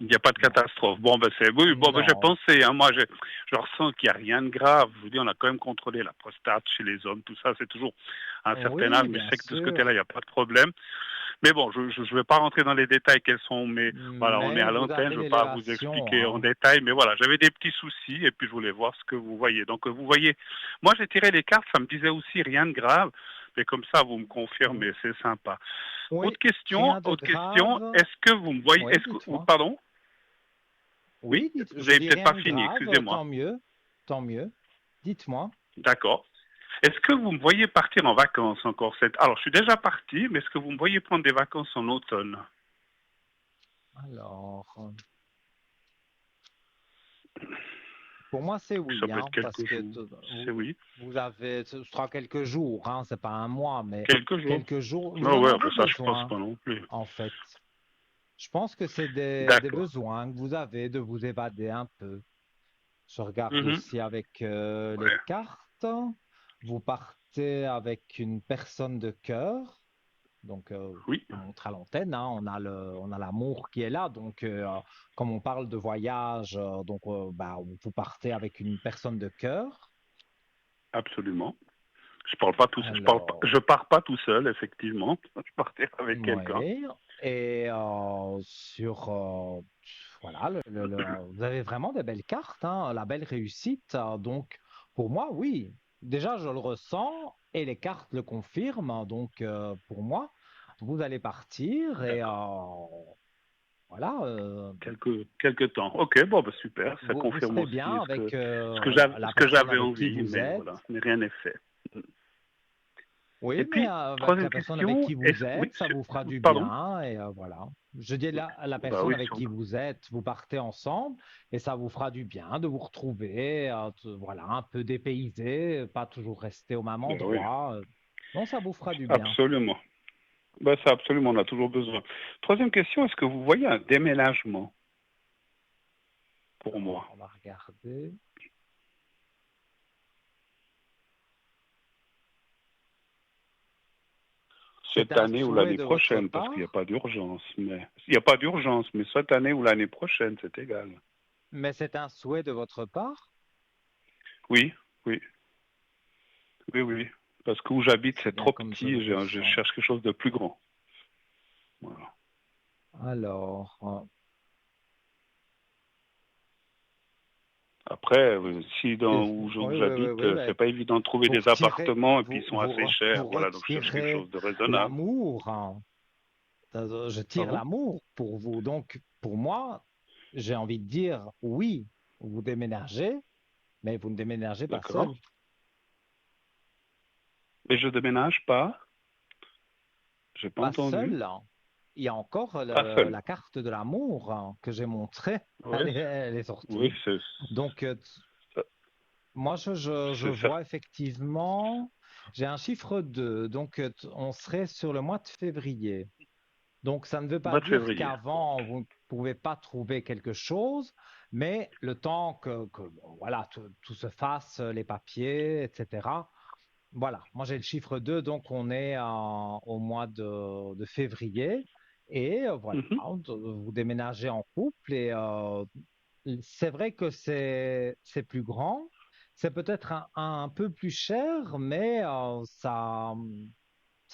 Il n'y a pas de Non, catastrophe. Bon, ben c'est oui. Bon, ben j'ai non. pensé. Hein, moi, je ressens qu'il n'y a rien de grave. Je vous dis, on a quand même contrôlé la prostate chez les hommes. Tout ça, c'est toujours à un certain âge, Oui, mais je bien sais que de ce sûr. côté-là, il n'y a pas de problème. Mais bon, je ne vais pas rentrer dans les détails quels sont. Mais voilà, on est Mais à vous l'antenne. avez Je ne vais pas vous l'élévation, expliquer en hein. détail. Mais voilà, j'avais des petits soucis et puis je voulais voir ce que vous voyez. Donc, vous voyez, moi, j'ai tiré les cartes. Ça me disait aussi rien de grave. Mais comme ça, vous me Ou- confirmez. C'est sympa. Oui, Autre question. rien de Autre question. grave. Est-ce que vous me voyez? Oui, Est-ce que, dites-moi. pardon? Oui, Oui, dites, vous je avez dis peut-être rien pas de fini, grave, excusez-moi. tant mieux, tant mieux. Dites-moi. D'accord. Est-ce que vous me voyez partir en vacances encore cette... Alors, je suis déjà parti, mais est-ce que vous me voyez prendre des vacances en automne? Alors, pour moi, c'est Ça oui, peut être hein, parce quelques que jours. C'est oui. vous avez, ce sera quelques jours, hein, c'est pas un mois, mais Quelques jours. quelques jours, vous Ah en ouais, avez ben ça, je pense besoin, pas non plus. en fait. Je pense que c'est des D'accord. besoins que vous avez de vous évader un peu. Je regarde Mhm. aussi avec les Ouais. cartes. Vous partez avec une personne de cœur. Donc, Oui, je vous montre à l'antenne, hein, on a l'amour qui est là. Donc, comme on parle de voyage, bah, vous partez avec une personne de cœur. absolument. Je parle pas tout, Alors, je pars pas tout seul, effectivement. Je partais avec quelqu'un. oui. Et voilà, vous avez vraiment des belles cartes, hein, la belle réussite. Donc, pour moi, oui. Déjà, je le ressens et les cartes le confirment. Donc, pour moi, vous allez partir et D'accord. voilà, Quelques temps. Ok, bon, bah super. Ça vous confirme serez bien aussi avec ce la que personne j'avais avec qui envie, vous mais êtes. voilà, mais rien n'est fait. Et Oui, mais puis, avec troisième la personne avec question, qui est-ce vous oui, êtes, ça vous fera du pardon? bien et voilà. Je dis la Bah personne oui, avec sûrement. qui vous êtes, vous partez ensemble et ça vous fera du bien de vous retrouver, voilà, un peu dépaysé, pas toujours rester au même Bah oui, endroit. Non, ça vous fera du bien. absolument. Bah ça, absolument, on a toujours besoin. Troisième question, est-ce que vous voyez un déménagement pour moi? Alors, on va regarder. C'est Cette un année ou souhait l'année de votre prochaine, parce qu'il n'y a part, pas d'urgence, mais il n'y a pas d'urgence, mais cette année ou l'année prochaine, c'est égal. mais c'est un souhait de votre part. Oui, oui, oui, oui. Parce que où j'habite, C'est c'est bien trop comme je le petit, je ressens. cherche quelque chose de plus grand. Voilà. Alors, Après, si dans oui, où oui, oui, j'habite, oui, c'est ben, pas évident de trouver vous des retirez, appartements et puis ils sont assez vous chers. Voilà, donc je cherche quelque retirez chose de raisonnable. l'amour, hein. Je tire Pardon? l'amour pour vous. Donc, pour moi, j'ai envie de dire oui, vous déménagez, mais vous ne déménagez pas D'accord. seul. Mais je déménage pas. J'ai pas Pas entendu. seul, hein. Il y a encore Pas seul. la carte de l'amour hein, que j'ai montrée. Oui, Elle est oui, sortie. Donc, ça- moi, je c'est ça. vois effectivement, j'ai un chiffre 2. Donc, on serait sur le mois de février. Donc, ça ne veut pas Mois de dire février. qu'avant, vous ne pouvez pas trouver quelque chose, mais le temps bon, voilà, tout se fasse, les papiers, etc. Voilà, moi j'ai le chiffre 2, donc on est au mois de février. Et voilà, Mhm. vous déménagez en couple et c'est vrai que c'est plus grand. C'est peut-être un peu plus cher, mais ça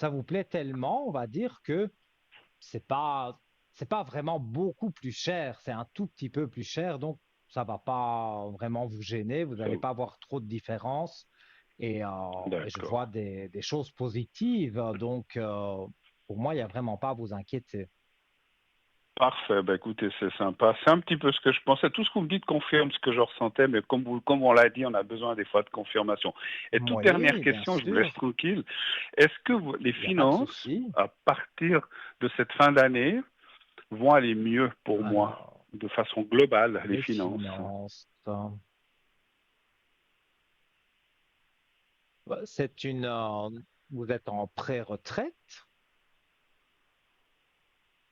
vous plaît tellement, on va dire, que c'est pas, c'est pas vraiment beaucoup plus cher, c'est un tout petit peu plus cher, donc ça va pas vraiment vous gêner, vous n'allez Ça- pas avoir trop de différence. Et je D'accord. vois des choses positives, donc pour moi, il n'y a vraiment pas à vous inquiéter. Parfait. Bah, écoutez, c'est sympa. C'est un petit peu ce que je pensais. Tout ce que vous me dites confirme ce que je ressentais, mais comme on l'a dit, on a besoin des fois de confirmation. Et toute dernière Oui, bien question, je vous laisse sûr, tranquille. Est-ce que les il n'y a pas de finances, souci. à partir de cette fin d'année, vont aller mieux pour moi, Alors, de façon globale, les les finances? finances, bah, vous êtes en pré-retraite.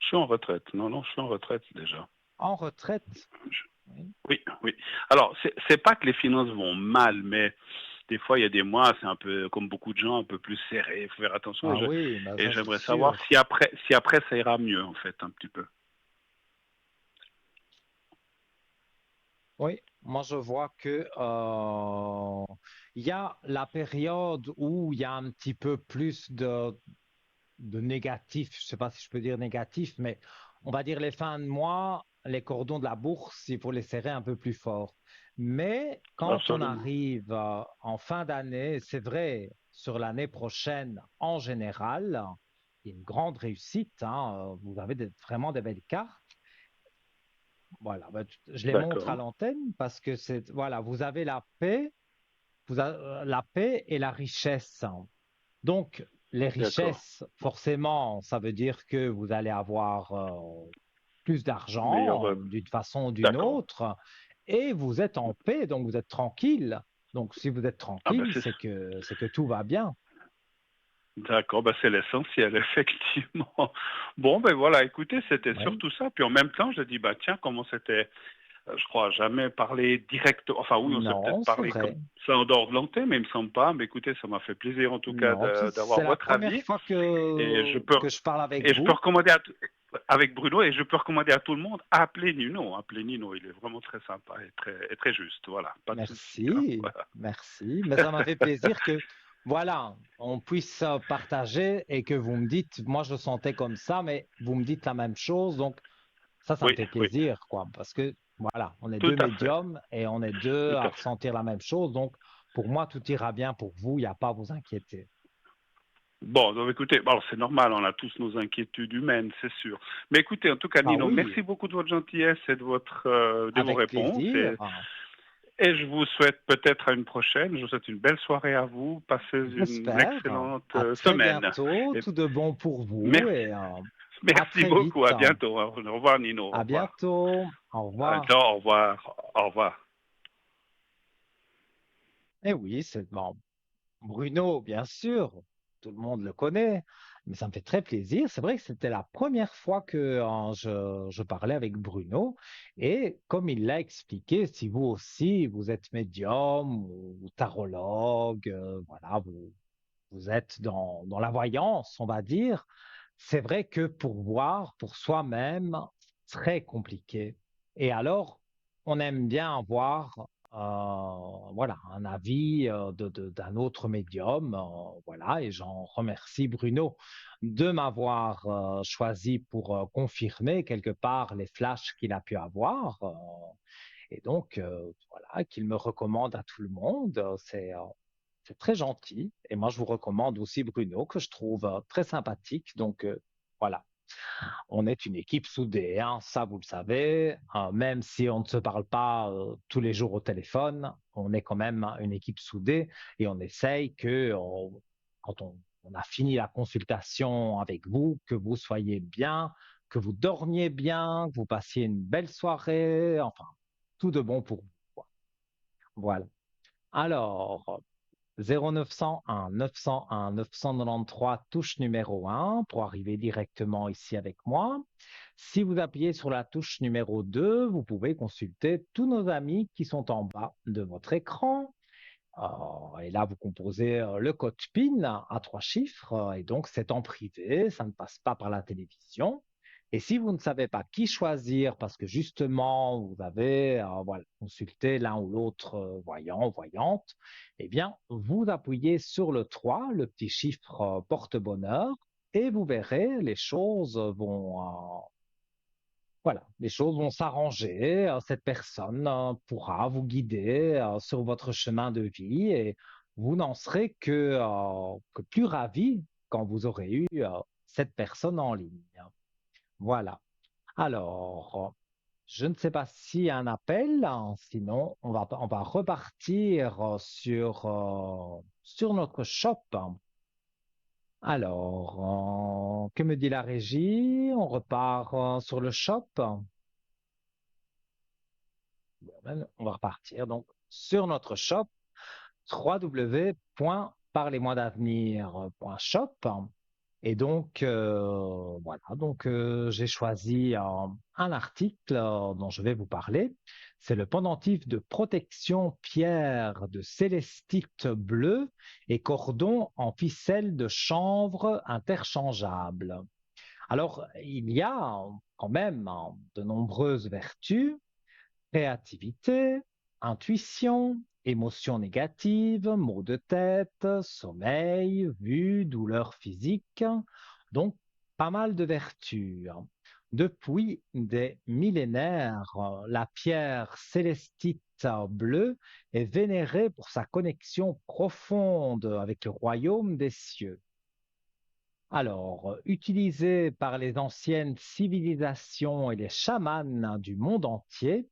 Je suis en retraite. Non, non, je suis en retraite déjà. En retraite. Oui. Oui, oui. Alors, c'est pas que les finances vont mal, mais des fois, il y a des mois, c'est un peu, comme beaucoup de gens, un peu plus serré. Il faut faire attention. Ah oui, bah Et ça c'est j'aimerais savoir sûr. si après ça ira mieux, en fait, un petit peu. Oui, moi je vois que il y a la période où il y a un petit peu plus de négatif, je ne sais pas si je peux dire négatif, mais on va dire les fins de mois, les cordons de la bourse, il faut les serrer un peu plus fort. Mais quand on Absolument. arrive en fin d'année, c'est vrai, sur l'année prochaine en général, il y a une grande réussite, hein, vous avez vraiment des belles cartes. Voilà, bah, je les montre à D'accord, l'antenne parce que c'est, voilà, vous avez la paix, la paix et la richesse. Donc, les d'accord. richesses, forcément, ça veut dire que vous allez avoir plus Meilleur, d'argent d'une façon ou d'une d'accord. autre, et vous êtes en paix, donc vous êtes tranquille. Donc, si vous êtes Ah ben tranquille, c'est c'est que tout va bien. d'accord, ben c'est l'essentiel, effectivement. Bon, ben voilà, écoutez, c'était Oui, surtout ça. Puis en même temps, je dis, bah tiens, comment c'était, je crois, jamais parlé direct. Enfin oui, on s'est peut-être non, c'est parlé comme vrai. ça en dehors de l'antenne, mais il me semble pas. Mais écoutez, ça m'a fait plaisir en tout cas Non, d'avoir c'est la votre première avis. fois Et je peux, que je parle avec et je peux vous. recommander avec Bruno, et je peux recommander à tout le monde, appelez Nino. Appelez Nino, il est vraiment très sympa et très juste. Voilà, pas de souci, hein. Merci, Voilà. merci. Mais ça m'a fait plaisir que, voilà, on puisse partager et que vous me dites, moi je sentais comme ça, mais vous me dites la même chose. Donc, ça me Oui, fait oui, plaisir, quoi, parce que, voilà, on est tout deux à fait, médiums et on est deux tout à à fait. ressentir la même chose. Donc, pour moi, tout ira bien pour vous, il n'y a pas à vous inquiéter. Bon, donc écoutez, bon, c'est normal, on a tous nos inquiétudes humaines, c'est sûr. Mais écoutez, en tout cas, Ah Nino, oui, merci beaucoup de votre gentillesse et de vos avec réponses. plaisir. Et je vous souhaite peut-être à une prochaine. Je vous souhaite une belle soirée à vous. Passez une J'espère. excellente À très semaine. bientôt, Et tout de bon pour vous merci, et à merci très beaucoup. vite. À bientôt. Au revoir, Nino. Au À revoir. bientôt. Au revoir. Au revoir. Au revoir. Eh oui, c'est bon. Bruno, bien sûr, tout le monde le connaît, mais ça me fait très plaisir. C'est vrai que c'était la première fois que je parlais avec Bruno. Et comme il l'a expliqué, si vous aussi, vous êtes médium ou tarologue, voilà, vous êtes dans la voyance, on va dire, c'est vrai que pour voir pour soi-même, très compliqué. Et alors, on aime bien avoir voilà, un avis d'un autre médium. Voilà, et j'en remercie Bruno de m'avoir choisi pour confirmer quelque part les flashs qu'il a pu avoir. Et donc, voilà, qu'il me recommande à tout le monde. C'est très gentil. Et moi, je vous recommande aussi Bruno, que je trouve très sympathique. Donc, voilà, on est une équipe soudée, hein, ça, vous le savez. Même si on ne se parle pas tous les jours au téléphone, on est quand même une équipe soudée et on essaye quand on a fini la consultation avec vous, que vous soyez bien, que vous dormiez bien, que vous passiez une belle soirée, enfin, tout de bon pour vous, quoi. Voilà. Alors, 0901 901 993 touche numéro 1 pour arriver directement ici avec moi. Si vous appuyez sur la touche numéro 2, vous pouvez consulter tous nos amis qui sont en bas de votre écran. Et là, vous composez le code PIN à 3 chiffres et donc c'est en privé, ça ne passe pas par la télévision. Et si vous ne savez pas qui choisir parce que justement vous avez voilà, consulté l'un ou l'autre voyant, voyante, eh bien, vous appuyez sur le 3, le petit chiffre porte-bonheur, et vous verrez, les choses voilà, les choses vont s'arranger. Cette personne pourra vous guider sur votre chemin de vie et vous n'en serez que plus ravi quand vous aurez eu cette personne en ligne. Voilà. Alors, je ne sais pas s'il y a un appel, hein, sinon on va repartir sur notre shop. Alors, que me dit la régie? On repart sur le shop. On va repartir donc sur notre shop www.parlez-moi-d'avenir.shop Et donc, voilà, donc j'ai choisi un article dont je vais vous parler. C'est le pendentif de protection pierre de célestite bleu et cordon en ficelle de chanvre interchangeable. Alors, il y a quand même de nombreuses vertus: créativité, intuition, émotions négatives, maux de tête, sommeil, vue, douleurs physiques. Donc, pas mal de vertus. Depuis des millénaires, la pierre célestite bleue est vénérée pour sa connexion profonde avec le royaume des cieux. Alors, utilisée par les anciennes civilisations et les chamans du monde entier,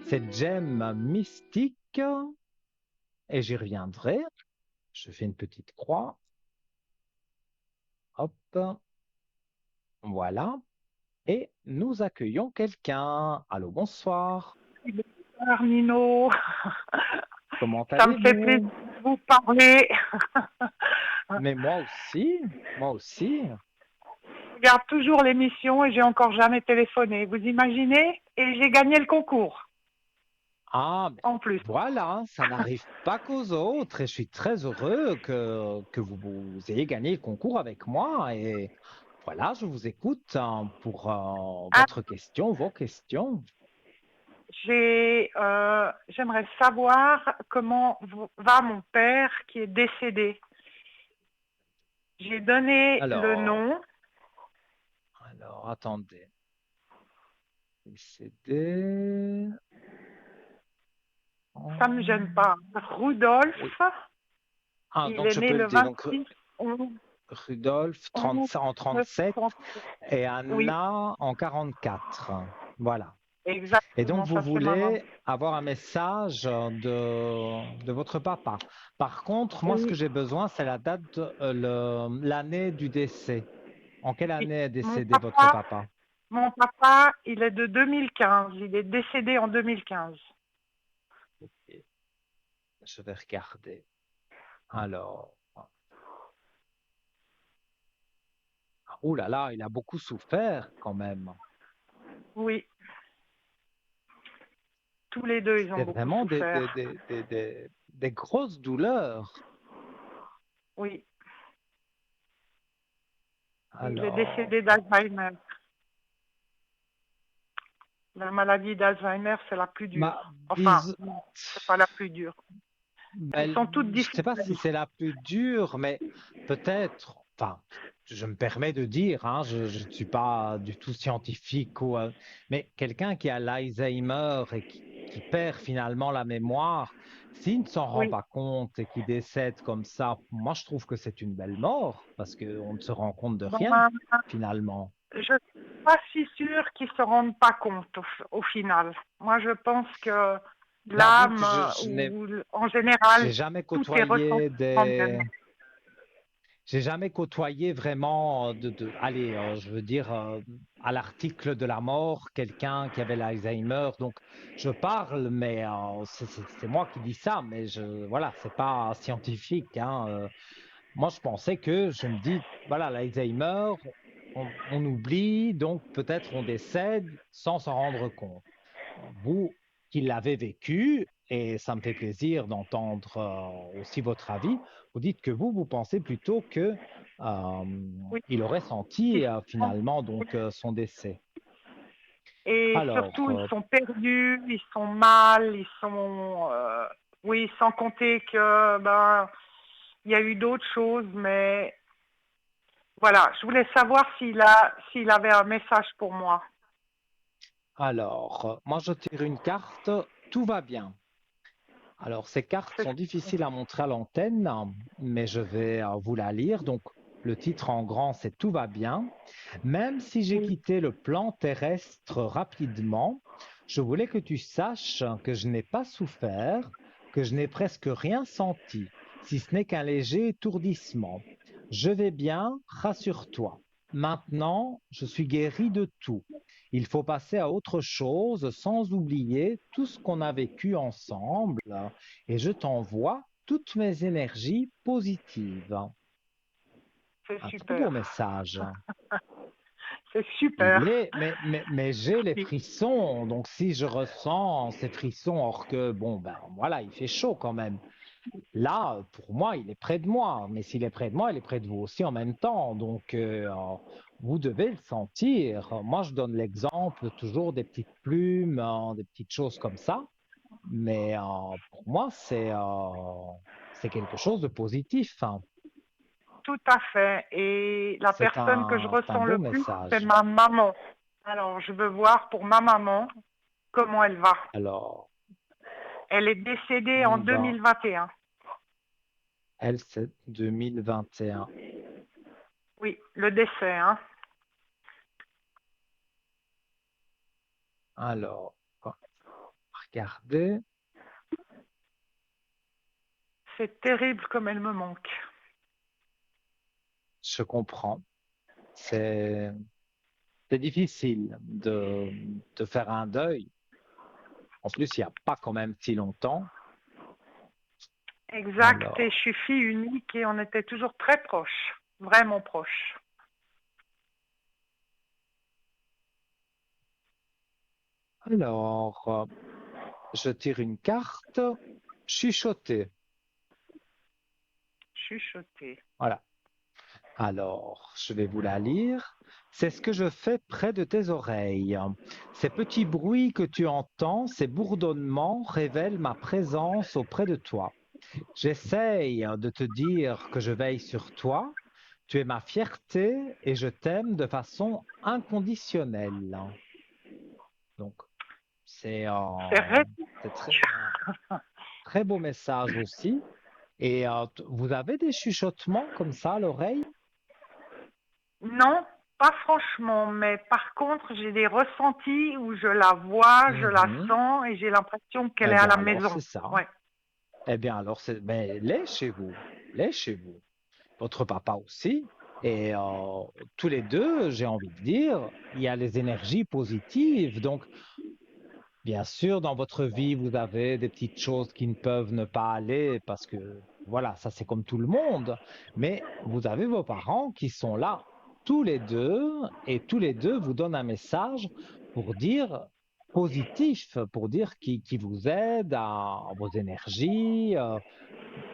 cette gemme mystique, et j'y reviendrai, je fais une petite croix, hop, voilà, et nous accueillons quelqu'un. Allô, bonsoir, Bonsoir Nino, comment ça me fait plaisir allez-vous? de vous parler. Mais moi aussi, moi aussi. Je regarde toujours l'émission et j'ai encore jamais téléphoné. Vous imaginez? Et j'ai gagné le concours Ah, mais en plus. voilà, ça n'arrive pas qu'aux autres et je suis très heureux que vous ayez gagné le concours avec moi et voilà, je vous écoute pour Ah, votre question, vos questions. j'aimerais savoir comment va mon père qui est décédé. J'ai donné le Alors, nom. alors, attendez. Décédé. Ça me gêne pas. Rudolf, Oui. Ah, il donc est je né peux le le dire. Donc 26 11 Rudolf 11 en 37 37. et Oui, Anna en 44. Voilà. Et donc, exactement, vous ça c'est maman. voulez avoir un message de votre papa. Par contre, moi, ce que Oui, j'ai besoin, c'est la date, l'année du décès. En quelle oui. année est Mon décédé votre papa, papa? mon papa, il est de 2015. Il est décédé en 2015. Et je vais regarder. Alors, oh là là, il a beaucoup souffert quand même. Oui, tous les deux, ils ont C'était beaucoup vraiment souffert. des grosses douleurs. Oui, il est Alors, décédé d'Alzheimer. La maladie d'Alzheimer, c'est la plus ma, dure. Enfin, dis- c'est pas la plus dure. Elles Ben, sont toutes je ne sais pas si difficiles. c'est la plus dure, mais peut-être, enfin, je me permets de dire, hein, je ne suis pas du tout scientifique, mais quelqu'un qui a l'Alzheimer et qui perd finalement la mémoire, s'il ne s'en rend Oui. pas compte et qui décède comme ça, moi je trouve que c'est une belle mort parce qu'on ne se rend compte de rien Ben, finalement. je ne suis pas si sûre qu'ils ne se rendent pas compte au final. Moi, je pense que J'avoue l'âme, que je n'ai ou en j'ai général, jamais tout est ressenti côtoyé en même. J'ai jamais côtoyé vraiment allez, je veux dire, à l'article de la mort, quelqu'un qui avait l'Alzheimer. Donc, je parle, mais c'est moi qui dis ça, mais voilà, c'est pas scientifique, hein. Moi, je pensais que, je me dis, voilà, l'Alzheimer, on oublie, donc peut-être on décède sans s'en rendre compte. Vous qui l'avez vécu, et ça me fait plaisir d'entendre aussi votre avis, vous dites que vous pensez plutôt que Oui. il aurait senti Ils sont- finalement donc son décès. Et Alors, surtout, ils sont perdus, ils sont mal, ils sont... oui, sans compter que ben, il y a eu d'autres choses, mais voilà, je voulais savoir s'il avait un message pour moi. moi je tire une carte, tout va bien. Alors, ces cartes C'est- sont difficiles à montrer à l'antenne, mais je vais vous la lire. Donc, le titre en grand, c'est Tout va bien. Même si j'ai Oui, quitté le plan terrestre rapidement, je voulais que tu saches que je n'ai pas souffert, que je n'ai presque rien senti, si ce n'est qu'un léger étourdissement. Je vais bien, rassure-toi. Maintenant, je suis guéri de tout. Il faut passer à autre chose sans oublier tout ce qu'on a vécu ensemble et je t'envoie toutes mes énergies positives. C'est Un très beau super. message. C'est Il super. est, mais j'ai les frissons. Donc, si je ressens ces frissons, or que, bon, ben voilà, il fait chaud quand même. Là, pour moi, il est près de moi. Mais s'il est près de moi, il est près de vous aussi en même temps. Donc, vous devez le sentir. Moi, je donne l'exemple toujours des petites plumes, des petites choses comme ça. Mais pour moi, c'est quelque chose de positif, hein. Tout à fait. Et la personne que je C'est un ressens beau le plus, c'est message. ma maman. Alors, je veux voir pour ma maman comment elle va. Alors, Elle est décédée en on va, 2021. elle, c'est 2021. Oui, le décès, hein. Alors, regardez, C'est terrible comme elle me manque. je comprends. C'est, c'est difficile de faire un deuil. En plus, il n'y a pas quand même si longtemps. Exact. Et je Alors, suis fille unique et on était toujours très proches. Vraiment proches. alors, je tire une carte, chuchotée. Chuchoter. Voilà. Alors, je vais vous la lire. C'est ce que je fais près de tes oreilles. Ces petits bruits que tu entends, ces bourdonnements révèlent ma présence auprès de toi. J'essaye de te dire que je veille sur toi. Tu es ma fierté et je t'aime de façon inconditionnelle. Donc, c'est C'est c'est très beau message aussi. Et vous avez des chuchotements comme ça à l'oreille? Non, pas franchement, mais par contre, j'ai des ressentis où je la vois, je la Mhm. sens et j'ai l'impression qu'elle Eh est à bien, la alors, c'est maison. ça. Ouais. Eh bien, alors, mais les chez vous, les chez vous. Votre papa aussi. Et tous les deux, j'ai envie de dire, il y a les énergies positives. Donc, bien sûr, dans votre vie, vous avez des petites choses qui ne peuvent ne pas aller parce que, voilà, ça c'est comme tout le monde. Mais vous avez vos parents qui sont là tous les deux et tous les deux vous donnent un message pour dire positif, pour dire qui vous aide à vos énergies,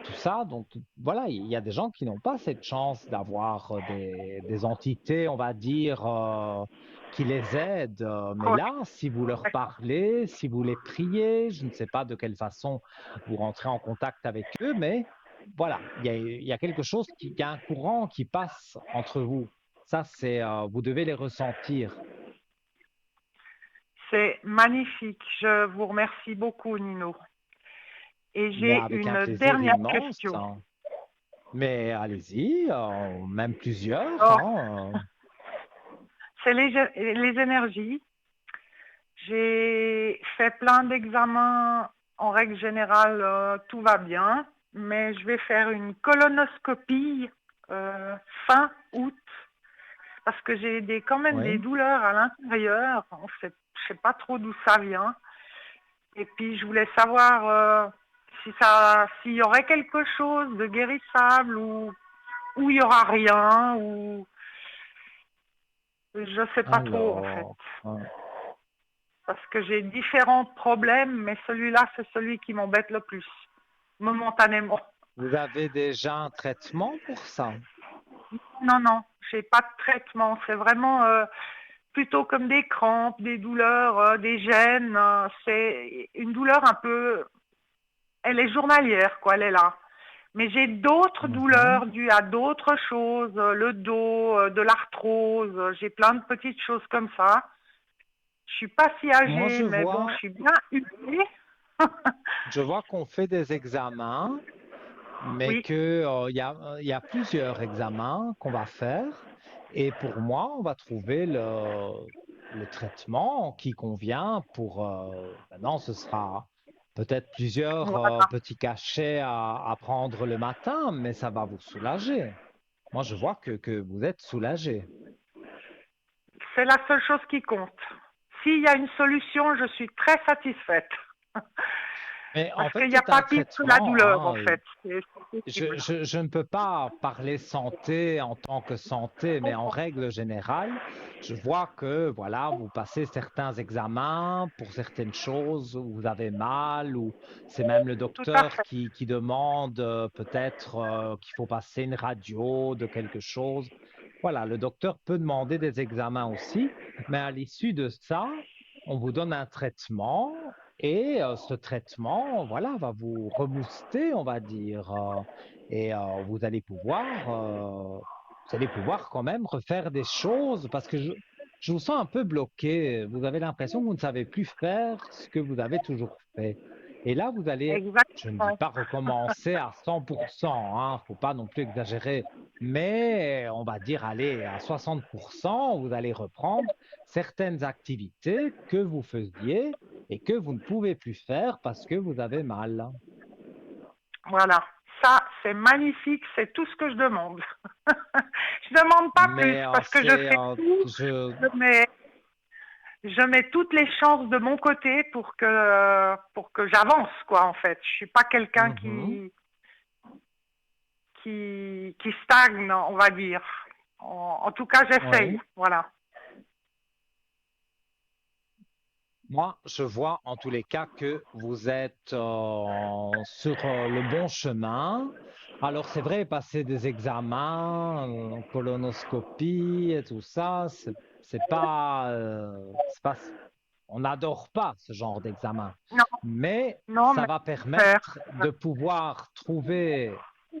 tout ça. Donc voilà, il y a des gens qui n'ont pas cette chance d'avoir des entités, on va dire, qui les aident. Mais Correct. là, si vous leur parlez, si vous les priez, je ne sais pas de quelle façon vous rentrez en contact avec eux, mais voilà, il y a quelque chose il y a un courant qui passe entre vous. Ça, vous devez les ressentir. C'est magnifique. Je vous remercie beaucoup, Nino. Et Mais j'ai avec un une plaisir dernière immense, question. hein. Mais allez-y, même plusieurs, Oh, hein. c'est les énergies. J'ai fait plein d'examens. En règle générale, tout va bien. Mais je vais faire une colonoscopie fin août parce que j'ai quand même des Oui. douleurs à l'intérieur. Je sais pas trop d'où ça vient. Et puis je voulais savoir s'il y aurait quelque chose de guérissable ou il y aura rien ou je sais pas trop en fait. Alors, Parce que j'ai différents problèmes, mais celui-là c'est celui qui m'embête le plus momentanément. vous avez déjà un traitement pour ça? Non, non, j'ai pas de traitement. C'est vraiment plutôt comme des crampes, des douleurs, des gènes. C'est une douleur un peu. Elle est journalière, quoi, elle est là. Mais j'ai d'autres Mhm. douleurs dues à d'autres choses, le dos, de l'arthrose, j'ai plein de petites choses comme ça. Je suis pas si Moi, âgée, mais bon, je suis bien usée. je vois qu'on fait des examens, mais Oui, que, il y a plusieurs examens qu'on va faire. Et pour moi, on va trouver le traitement qui convient pour, maintenant, ce sera peut-être plusieurs voilà. petits cachets à prendre le matin, mais ça va vous soulager. Moi, je vois que vous êtes soulagé. C'est la seule chose qui compte. S'il y a une solution, je suis très satisfaite. Mais en Parce fait, qu'il n'y a c'est un pas pire que la traitement, douleur, en hein. fait. C'est possible. Je ne peux pas parler santé en tant que Je santé, mais en comprends. règle générale, je vois que voilà, vous passez certains examens pour certaines choses où vous avez mal, ou c'est même le Tout à docteur fait. qui demande peut-être qu'il faut passer une radio de quelque chose. Voilà, le docteur peut demander des examens aussi, mais à l'issue de ça, on vous donne un traitement et ce traitement, voilà, va vous rebooster, on va dire, et vous allez pouvoir quand même refaire des choses parce que je vous sens un peu bloqué. Vous avez l'impression que vous ne savez plus faire ce que vous avez toujours fait. Et là, vous allez, je ne dis Exactement. pas recommencer à 100%, hein, faut pas non plus exagérer, mais on va dire, allez, à 60%, vous allez reprendre certaines activités que vous faisiez et que vous ne pouvez plus faire parce que vous avez mal. Voilà. Ça, c'est magnifique. C'est tout ce que je demande. Je demande pas plus Mais parce que je fais tout. Je mets, je mets toutes les chances de mon côté pour que j'avance, quoi, en fait. Je suis pas quelqu'un Mhm. qui stagne, on va dire. En tout cas, j'essaye. Oui. Voilà. Moi, je vois en tous les cas que vous êtes sur le bon chemin. Alors, c'est vrai, passer des examens, colonoscopie et tout ça, c'est pas, on n'adore pas ce genre d'examen. Non, Mais non, ça mais va faire. permettre de pouvoir trouver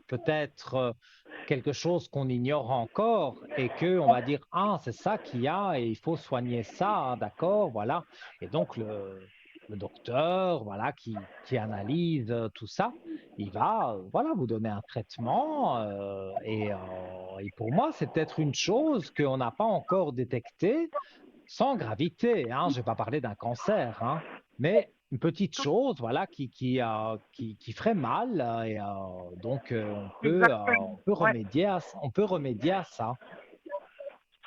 peut-être quelque chose qu'on ignore encore et que on va dire, ah, c'est ça qu'il y a et il faut soigner ça, hein, d'accord, voilà. Et donc, le docteur, voilà, qui analyse tout ça, il va, voilà, vous donner un traitement. Et pour moi, c'est peut-être une chose qu'on n'a pas encore détectée sans gravité, hein. Je vais pas parler d'un cancer, hein, mais une petite chose, voilà, qui ferait mal. On Exactement. peut Ouais. remédier on peut remédier à ça.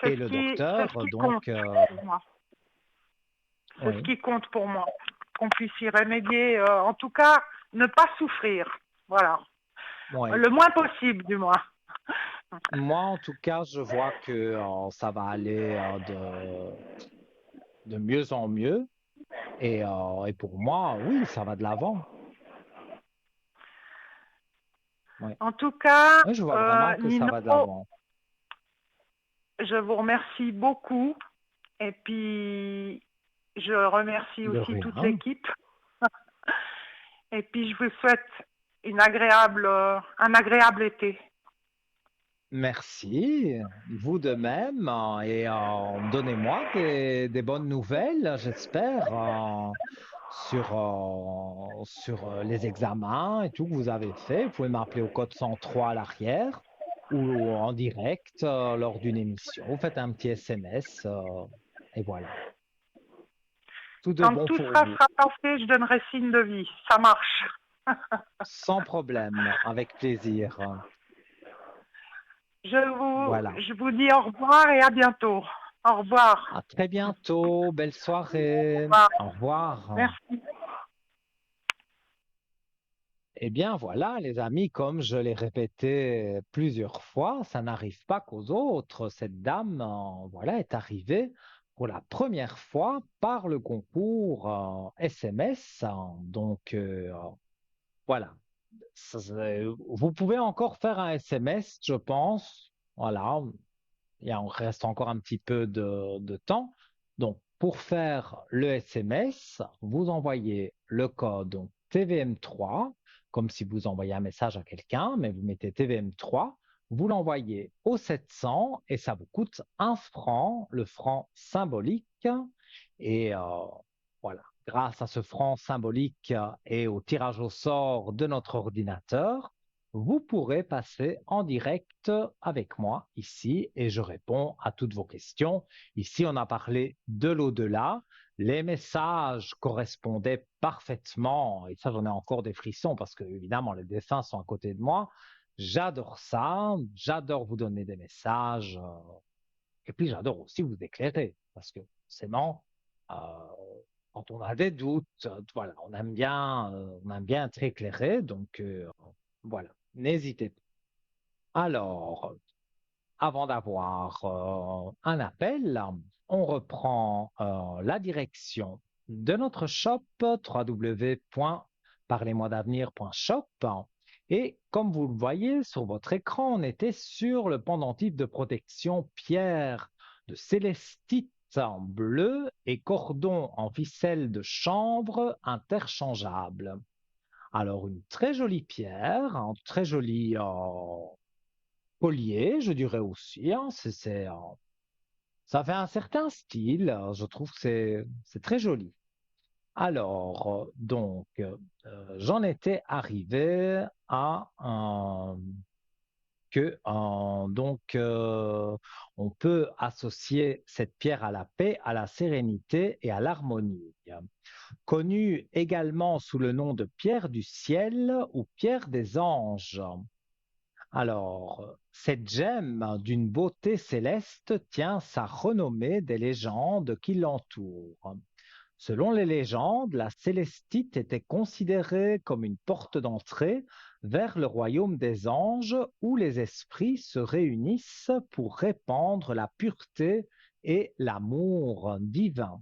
Et le C'est ce docteur, qui compte pour moi. C'est ce oui. qui compte pour moi. Qu'on puisse y remédier. En tout cas, ne pas souffrir. Voilà. Oui. Le moins possible, du moins. Moi, en tout cas, je vois que ça va aller de mieux en mieux. Et pour moi, oui, ça va de l'avant. Oui. En tout cas, Oui, je vois vraiment que ça Nino, va de l'avant. je vous remercie beaucoup. Et puis, je remercie De aussi toute rien. l'équipe. Et puis, je vous souhaite un agréable été. Merci, vous de même, et donnez-moi des bonnes nouvelles, j'espère, sur les examens et tout que vous avez fait. Vous pouvez m'appeler au code 103 à l'arrière ou en direct lors d'une émission. Vous faites un petit SMS et voilà. Tout de Quand bon tout pour vous, sera passé, je donnerai signe de vie. Ça marche. sans problème, avec plaisir. Voilà. Je vous dis au revoir et à bientôt. Au revoir. À très bientôt, belle Au soirée. revoir. Au revoir. Merci. Eh bien voilà, les amis, comme je l'ai répété plusieurs fois, ça n'arrive pas qu'aux autres. Cette dame, voilà, est arrivée pour la première fois par le concours SMS. Voilà. Vous pouvez encore faire un SMS, je pense. Voilà, on reste encore un petit peu de temps. Donc, pour faire le SMS, vous envoyez le code donc, TVM3, comme si vous envoyez un message à quelqu'un, mais vous mettez TVM3, vous l'envoyez au 700 et ça vous coûte 1 franc, le franc symbolique. Et voilà, grâce à ce franc symbolique et au tirage au sort de notre ordinateur, vous pourrez passer en direct avec moi ici et je réponds à toutes vos questions. Ici, on a parlé de l'au-delà. Les messages correspondaient parfaitement, et ça, j'en ai encore des frissons parce que, évidemment, les dessins sont à côté de moi. J'adore ça, j'adore vous donner des messages, et puis j'adore aussi vous éclairer parce que, forcément, euh, quand on a des doutes, voilà, on aime bien être éclairé, donc voilà, n'hésitez pas. Alors, avant d'avoir un appel, on reprend la direction de notre shop www.parlez-moi-d'avenir.shop et comme vous le voyez sur votre écran, on était sur le pendentif de protection pierre de célestite en bleu et cordon en ficelle de chanvre interchangeable. Alors, une très jolie pierre, un très joli collier, je dirais aussi, hein, ça fait un certain style, je trouve que c'est très joli. Alors, j'en étais arrivé à que on peut associer cette pierre à la paix, à la sérénité et à l'harmonie. Connue également sous le nom de pierre du ciel ou pierre des anges. Alors, cette gemme d'une beauté céleste tient sa renommée des légendes qui l'entourent. Selon les légendes, la célestite était considérée comme une porte d'entrée vers le royaume des anges où les esprits se réunissent pour répandre la pureté et l'amour divin.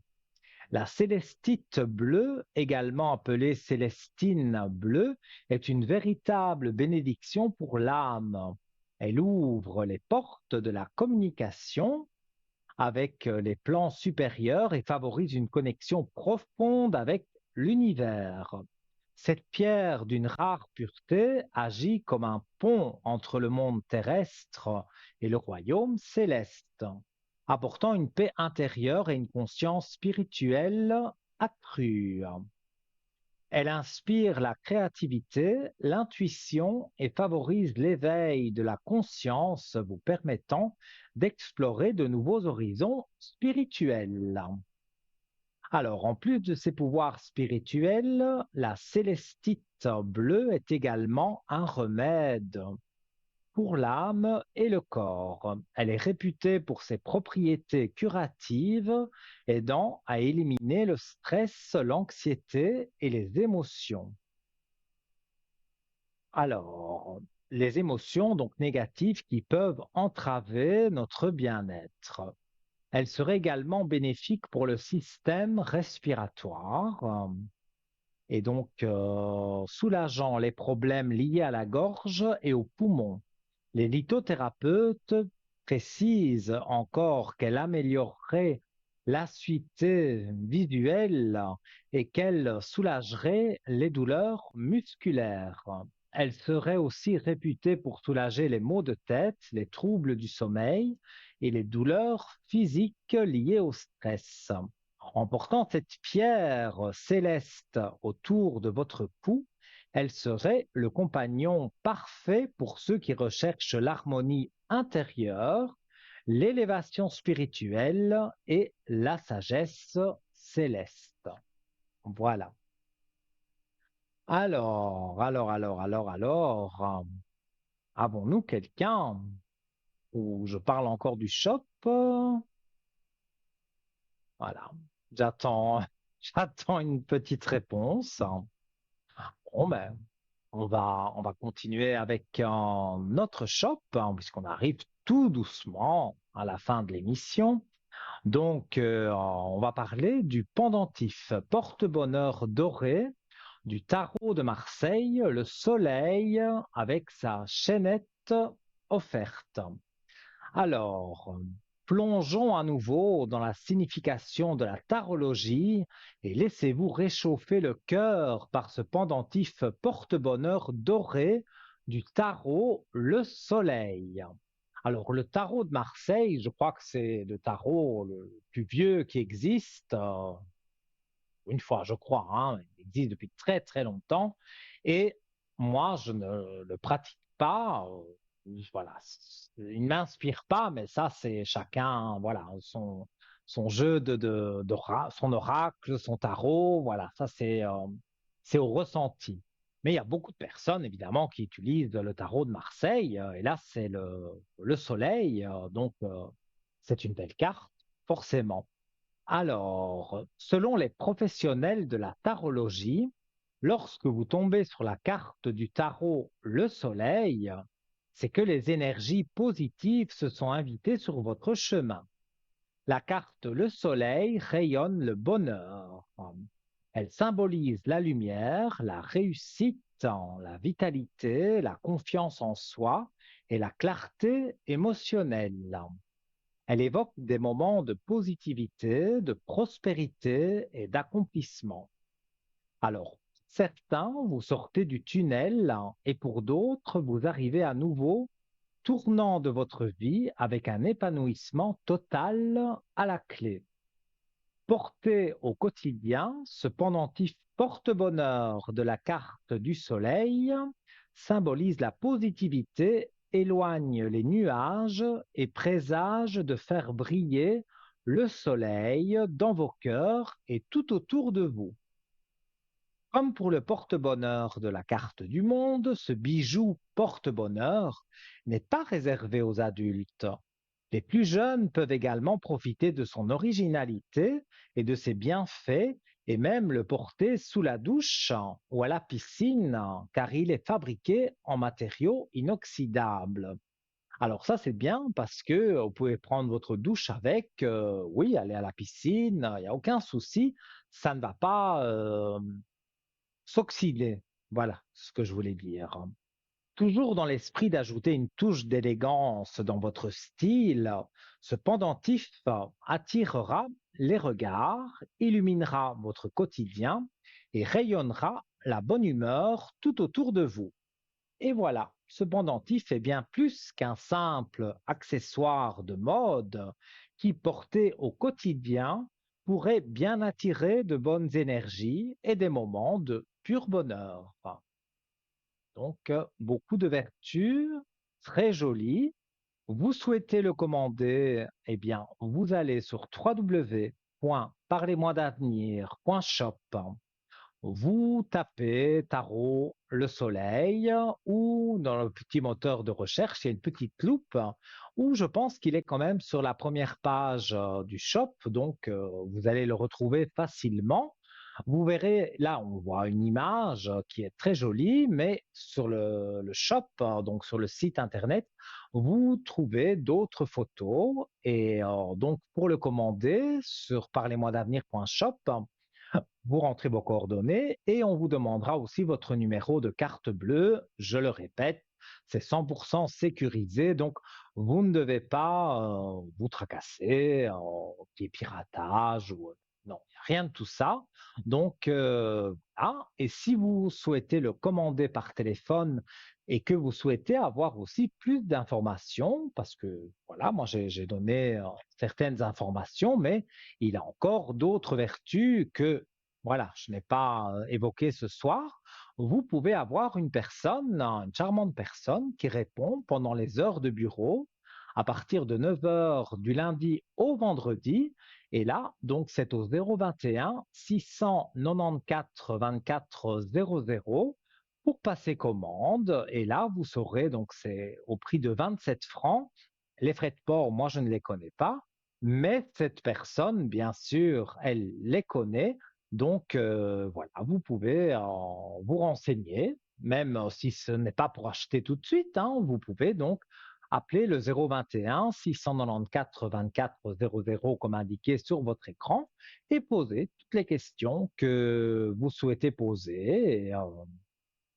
La célestite bleue, également appelée célestine bleue, est une véritable bénédiction pour l'âme. Elle ouvre les portes de la communication avec les plans supérieurs et favorise une connexion profonde avec l'univers. Cette pierre d'une rare pureté agit comme un pont entre le monde terrestre et le royaume céleste, apportant une paix intérieure et une conscience spirituelle accrue. Elle inspire la créativité, l'intuition et favorise l'éveil de la conscience, vous permettant d'explorer de nouveaux horizons spirituels. Alors, en plus de ses pouvoirs spirituels, la célestite bleue est également un remède pour l'âme et le corps. Elle est réputée pour ses propriétés curatives, aidant à éliminer le stress, l'anxiété et les émotions. Alors, les émotions donc négatives qui peuvent entraver notre bien-être. Elle serait également bénéfique pour le système respiratoire et donc soulageant les problèmes liés à la gorge et aux poumons. Les lithothérapeutes précisent encore qu'elle améliorerait l'acuité visuelle et qu'elle soulagerait les douleurs musculaires. Elle serait aussi réputée pour soulager les maux de tête, les troubles du sommeil et les douleurs physiques liées au stress. En portant cette pierre céleste autour de votre cou, elle serait le compagnon parfait pour ceux qui recherchent l'harmonie intérieure, l'élévation spirituelle et la sagesse céleste. Voilà. Alors, avons-nous quelqu'un où je parle encore du shop? Voilà. J'attends, j'attends une petite réponse. Bon, ben, on va continuer avec notre shop, hein, puisqu'on arrive tout doucement à la fin de l'émission. Donc, on va parler du pendentif porte-bonheur doré du tarot de Marseille, le soleil avec sa chaînette offerte. Alors, plongeons à nouveau dans la signification de la tarologie et laissez-vous réchauffer le cœur par ce pendentif porte-bonheur doré du tarot Le Soleil. Alors, le tarot de Marseille, je crois que c'est le tarot le plus vieux qui existe. Une fois, je crois, hein, il existe depuis très très longtemps. Et moi, je ne le pratique pas. Voilà, il ne m'inspire pas, mais ça, c'est chacun, voilà, son jeu son oracle, son tarot, voilà, ça, c'est au ressenti. Mais il y a beaucoup de personnes, évidemment, qui utilisent le tarot de Marseille, et là, c'est le soleil, donc c'est une belle carte, forcément. Alors, selon les professionnels de la tarologie, lorsque vous tombez sur la carte du tarot le soleil, c'est que les énergies positives se sont invitées sur votre chemin. La carte le soleil rayonne le bonheur. Elle symbolise la lumière, la réussite, la vitalité, la confiance en soi et la clarté émotionnelle. Elle évoque des moments de positivité, de prospérité et d'accomplissement. Alors, certains, vous sortez du tunnel et pour d'autres, vous arrivez à nouveau tournant de votre vie avec un épanouissement total à la clé. Porté au quotidien, ce pendentif porte-bonheur de la carte du soleil symbolise la positivité, éloigne les nuages et présage de faire briller le soleil dans vos cœurs et tout autour de vous. Comme pour le porte-bonheur de la carte du monde, ce bijou porte-bonheur n'est pas réservé aux adultes. Les plus jeunes peuvent également profiter de son originalité et de ses bienfaits et même le porter sous la douche ou à la piscine car il est fabriqué en matériaux inoxydables. Alors ça c'est bien parce que vous pouvez prendre votre douche avec, oui, aller à la piscine, il n'y a aucun souci, ça ne va pas s'oxyder. Voilà ce que je voulais dire. Toujours dans l'esprit d'ajouter une touche d'élégance dans votre style, ce pendentif attirera les regards, illuminera votre quotidien et rayonnera la bonne humeur tout autour de vous. Et voilà, ce pendentif est bien plus qu'un simple accessoire de mode qui, porté au quotidien, pourrait bien attirer de bonnes énergies et des moments de pur bonheur. Donc, beaucoup de vertus, très joli. Vous souhaitez le commander, eh bien, vous allez sur www.parlez-moi-d'avenir.shop. Vous tapez tarot le soleil ou dans le petit moteur de recherche, il y a une petite loupe où je pense qu'il est quand même sur la première page du shop, donc vous allez le retrouver facilement. Vous verrez, là, on voit une image qui est très jolie, mais sur le shop, donc sur le site internet, vous trouvez d'autres photos. Et donc, pour le commander sur parlez-moi-d'avenir.shop, vous rentrez vos coordonnées et on vous demandera aussi votre numéro de carte bleue. Je le répète, c'est 100% sécurisé, donc vous ne devez pas vous tracasser, qu'il y ait piratage ou non, il n'y a rien de tout ça. Donc, voilà. Et si vous souhaitez le commander par téléphone et que vous souhaitez avoir aussi plus d'informations, parce que voilà, moi j'ai donné certaines informations, mais il a encore d'autres vertus que voilà, je n'ai pas évoqué ce soir. Vous pouvez avoir une personne, une charmante personne qui répond pendant les heures de bureau à partir de 9 heures du lundi au vendredi. Et là, donc, c'est au 021 694 24 00 pour passer commande. Et là, vous saurez, donc, c'est au prix de 27 francs. Les frais de port, moi, je ne les connais pas, mais cette personne, bien sûr, elle les connaît. Donc, voilà, vous pouvez vous renseigner, même si ce n'est pas pour acheter tout de suite, hein, vous pouvez donc appeler le 021 694 24 00 comme indiqué sur votre écran et poser toutes les questions que vous souhaitez poser.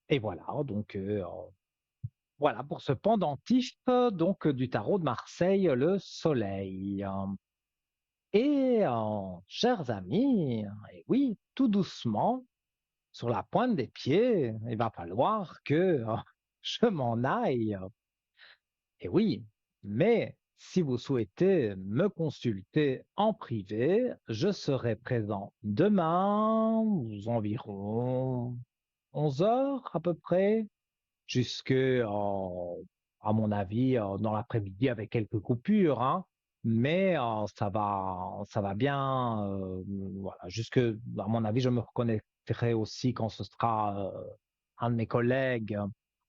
Et voilà, donc voilà pour ce pendentif donc du tarot de Marseille, le soleil. Et chers amis, et oui, tout doucement, sur la pointe des pieds, il va falloir que je m'en aille. Et oui, mais si vous souhaitez me consulter en privé, je serai présent demain, aux environ 11 heures à peu près, jusque, à mon avis, dans l'après-midi avec quelques coupures, hein. Mais ça va bien, voilà, jusque, à mon avis, je me reconnecterai aussi quand ce sera un de mes collègues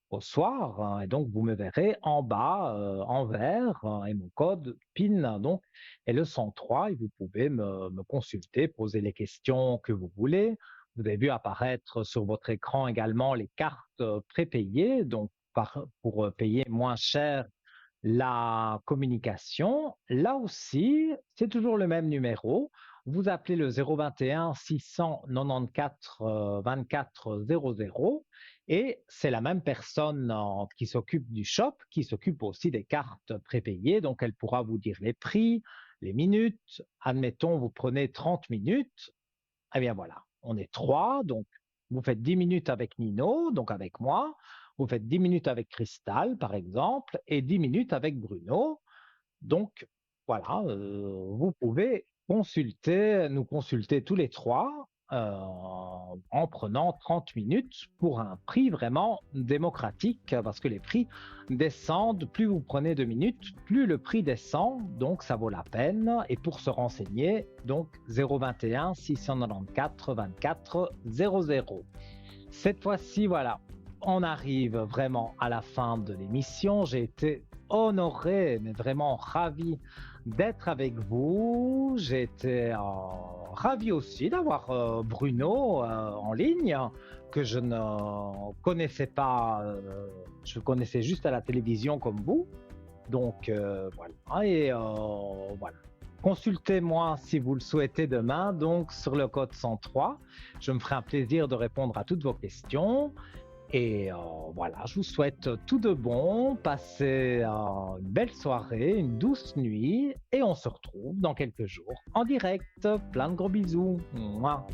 au soir, et donc vous me verrez en bas, en vert, et mon code PIN donc est le 103 et vous pouvez me consulter, poser les questions que vous voulez. Vous avez vu apparaître sur votre écran également les cartes, prépayées, donc pour, payer moins cher la communication. Là aussi, c'est toujours le même numéro. Vous appelez le 021 694 24 00 et c'est la même personne qui s'occupe du shop, qui s'occupe aussi des cartes prépayées. Donc, elle pourra vous dire les prix, les minutes. Admettons, vous prenez 30 minutes. Eh bien voilà, on est trois, donc vous faites 10 minutes avec Nino, donc avec moi, vous faites 10 minutes avec Cristal, par exemple, et 10 minutes avec Bruno. Donc voilà, vous pouvez nous consulter tous les trois en prenant 30 minutes pour un prix vraiment démocratique, parce que les prix descendent, plus vous prenez de minutes, plus le prix descend, donc ça vaut la peine. Et pour se renseigner, donc 021 694 24 00. Cette fois-ci, voilà, on arrive vraiment à la fin de l'émission. J'ai été honoré, mais vraiment ravi d'être avec vous. J'ai été ravi aussi d'avoir Bruno en ligne, que je ne connaissais pas. Je connaissais juste à la télévision comme vous. Donc voilà. Et voilà. Consultez-moi si vous le souhaitez demain, donc sur le code 103. Je me ferai un plaisir de répondre à toutes vos questions. Et voilà, je vous souhaite tout de bon, passez une belle soirée, une douce nuit, et on se retrouve dans quelques jours en direct. Plein de gros bisous. Mouah.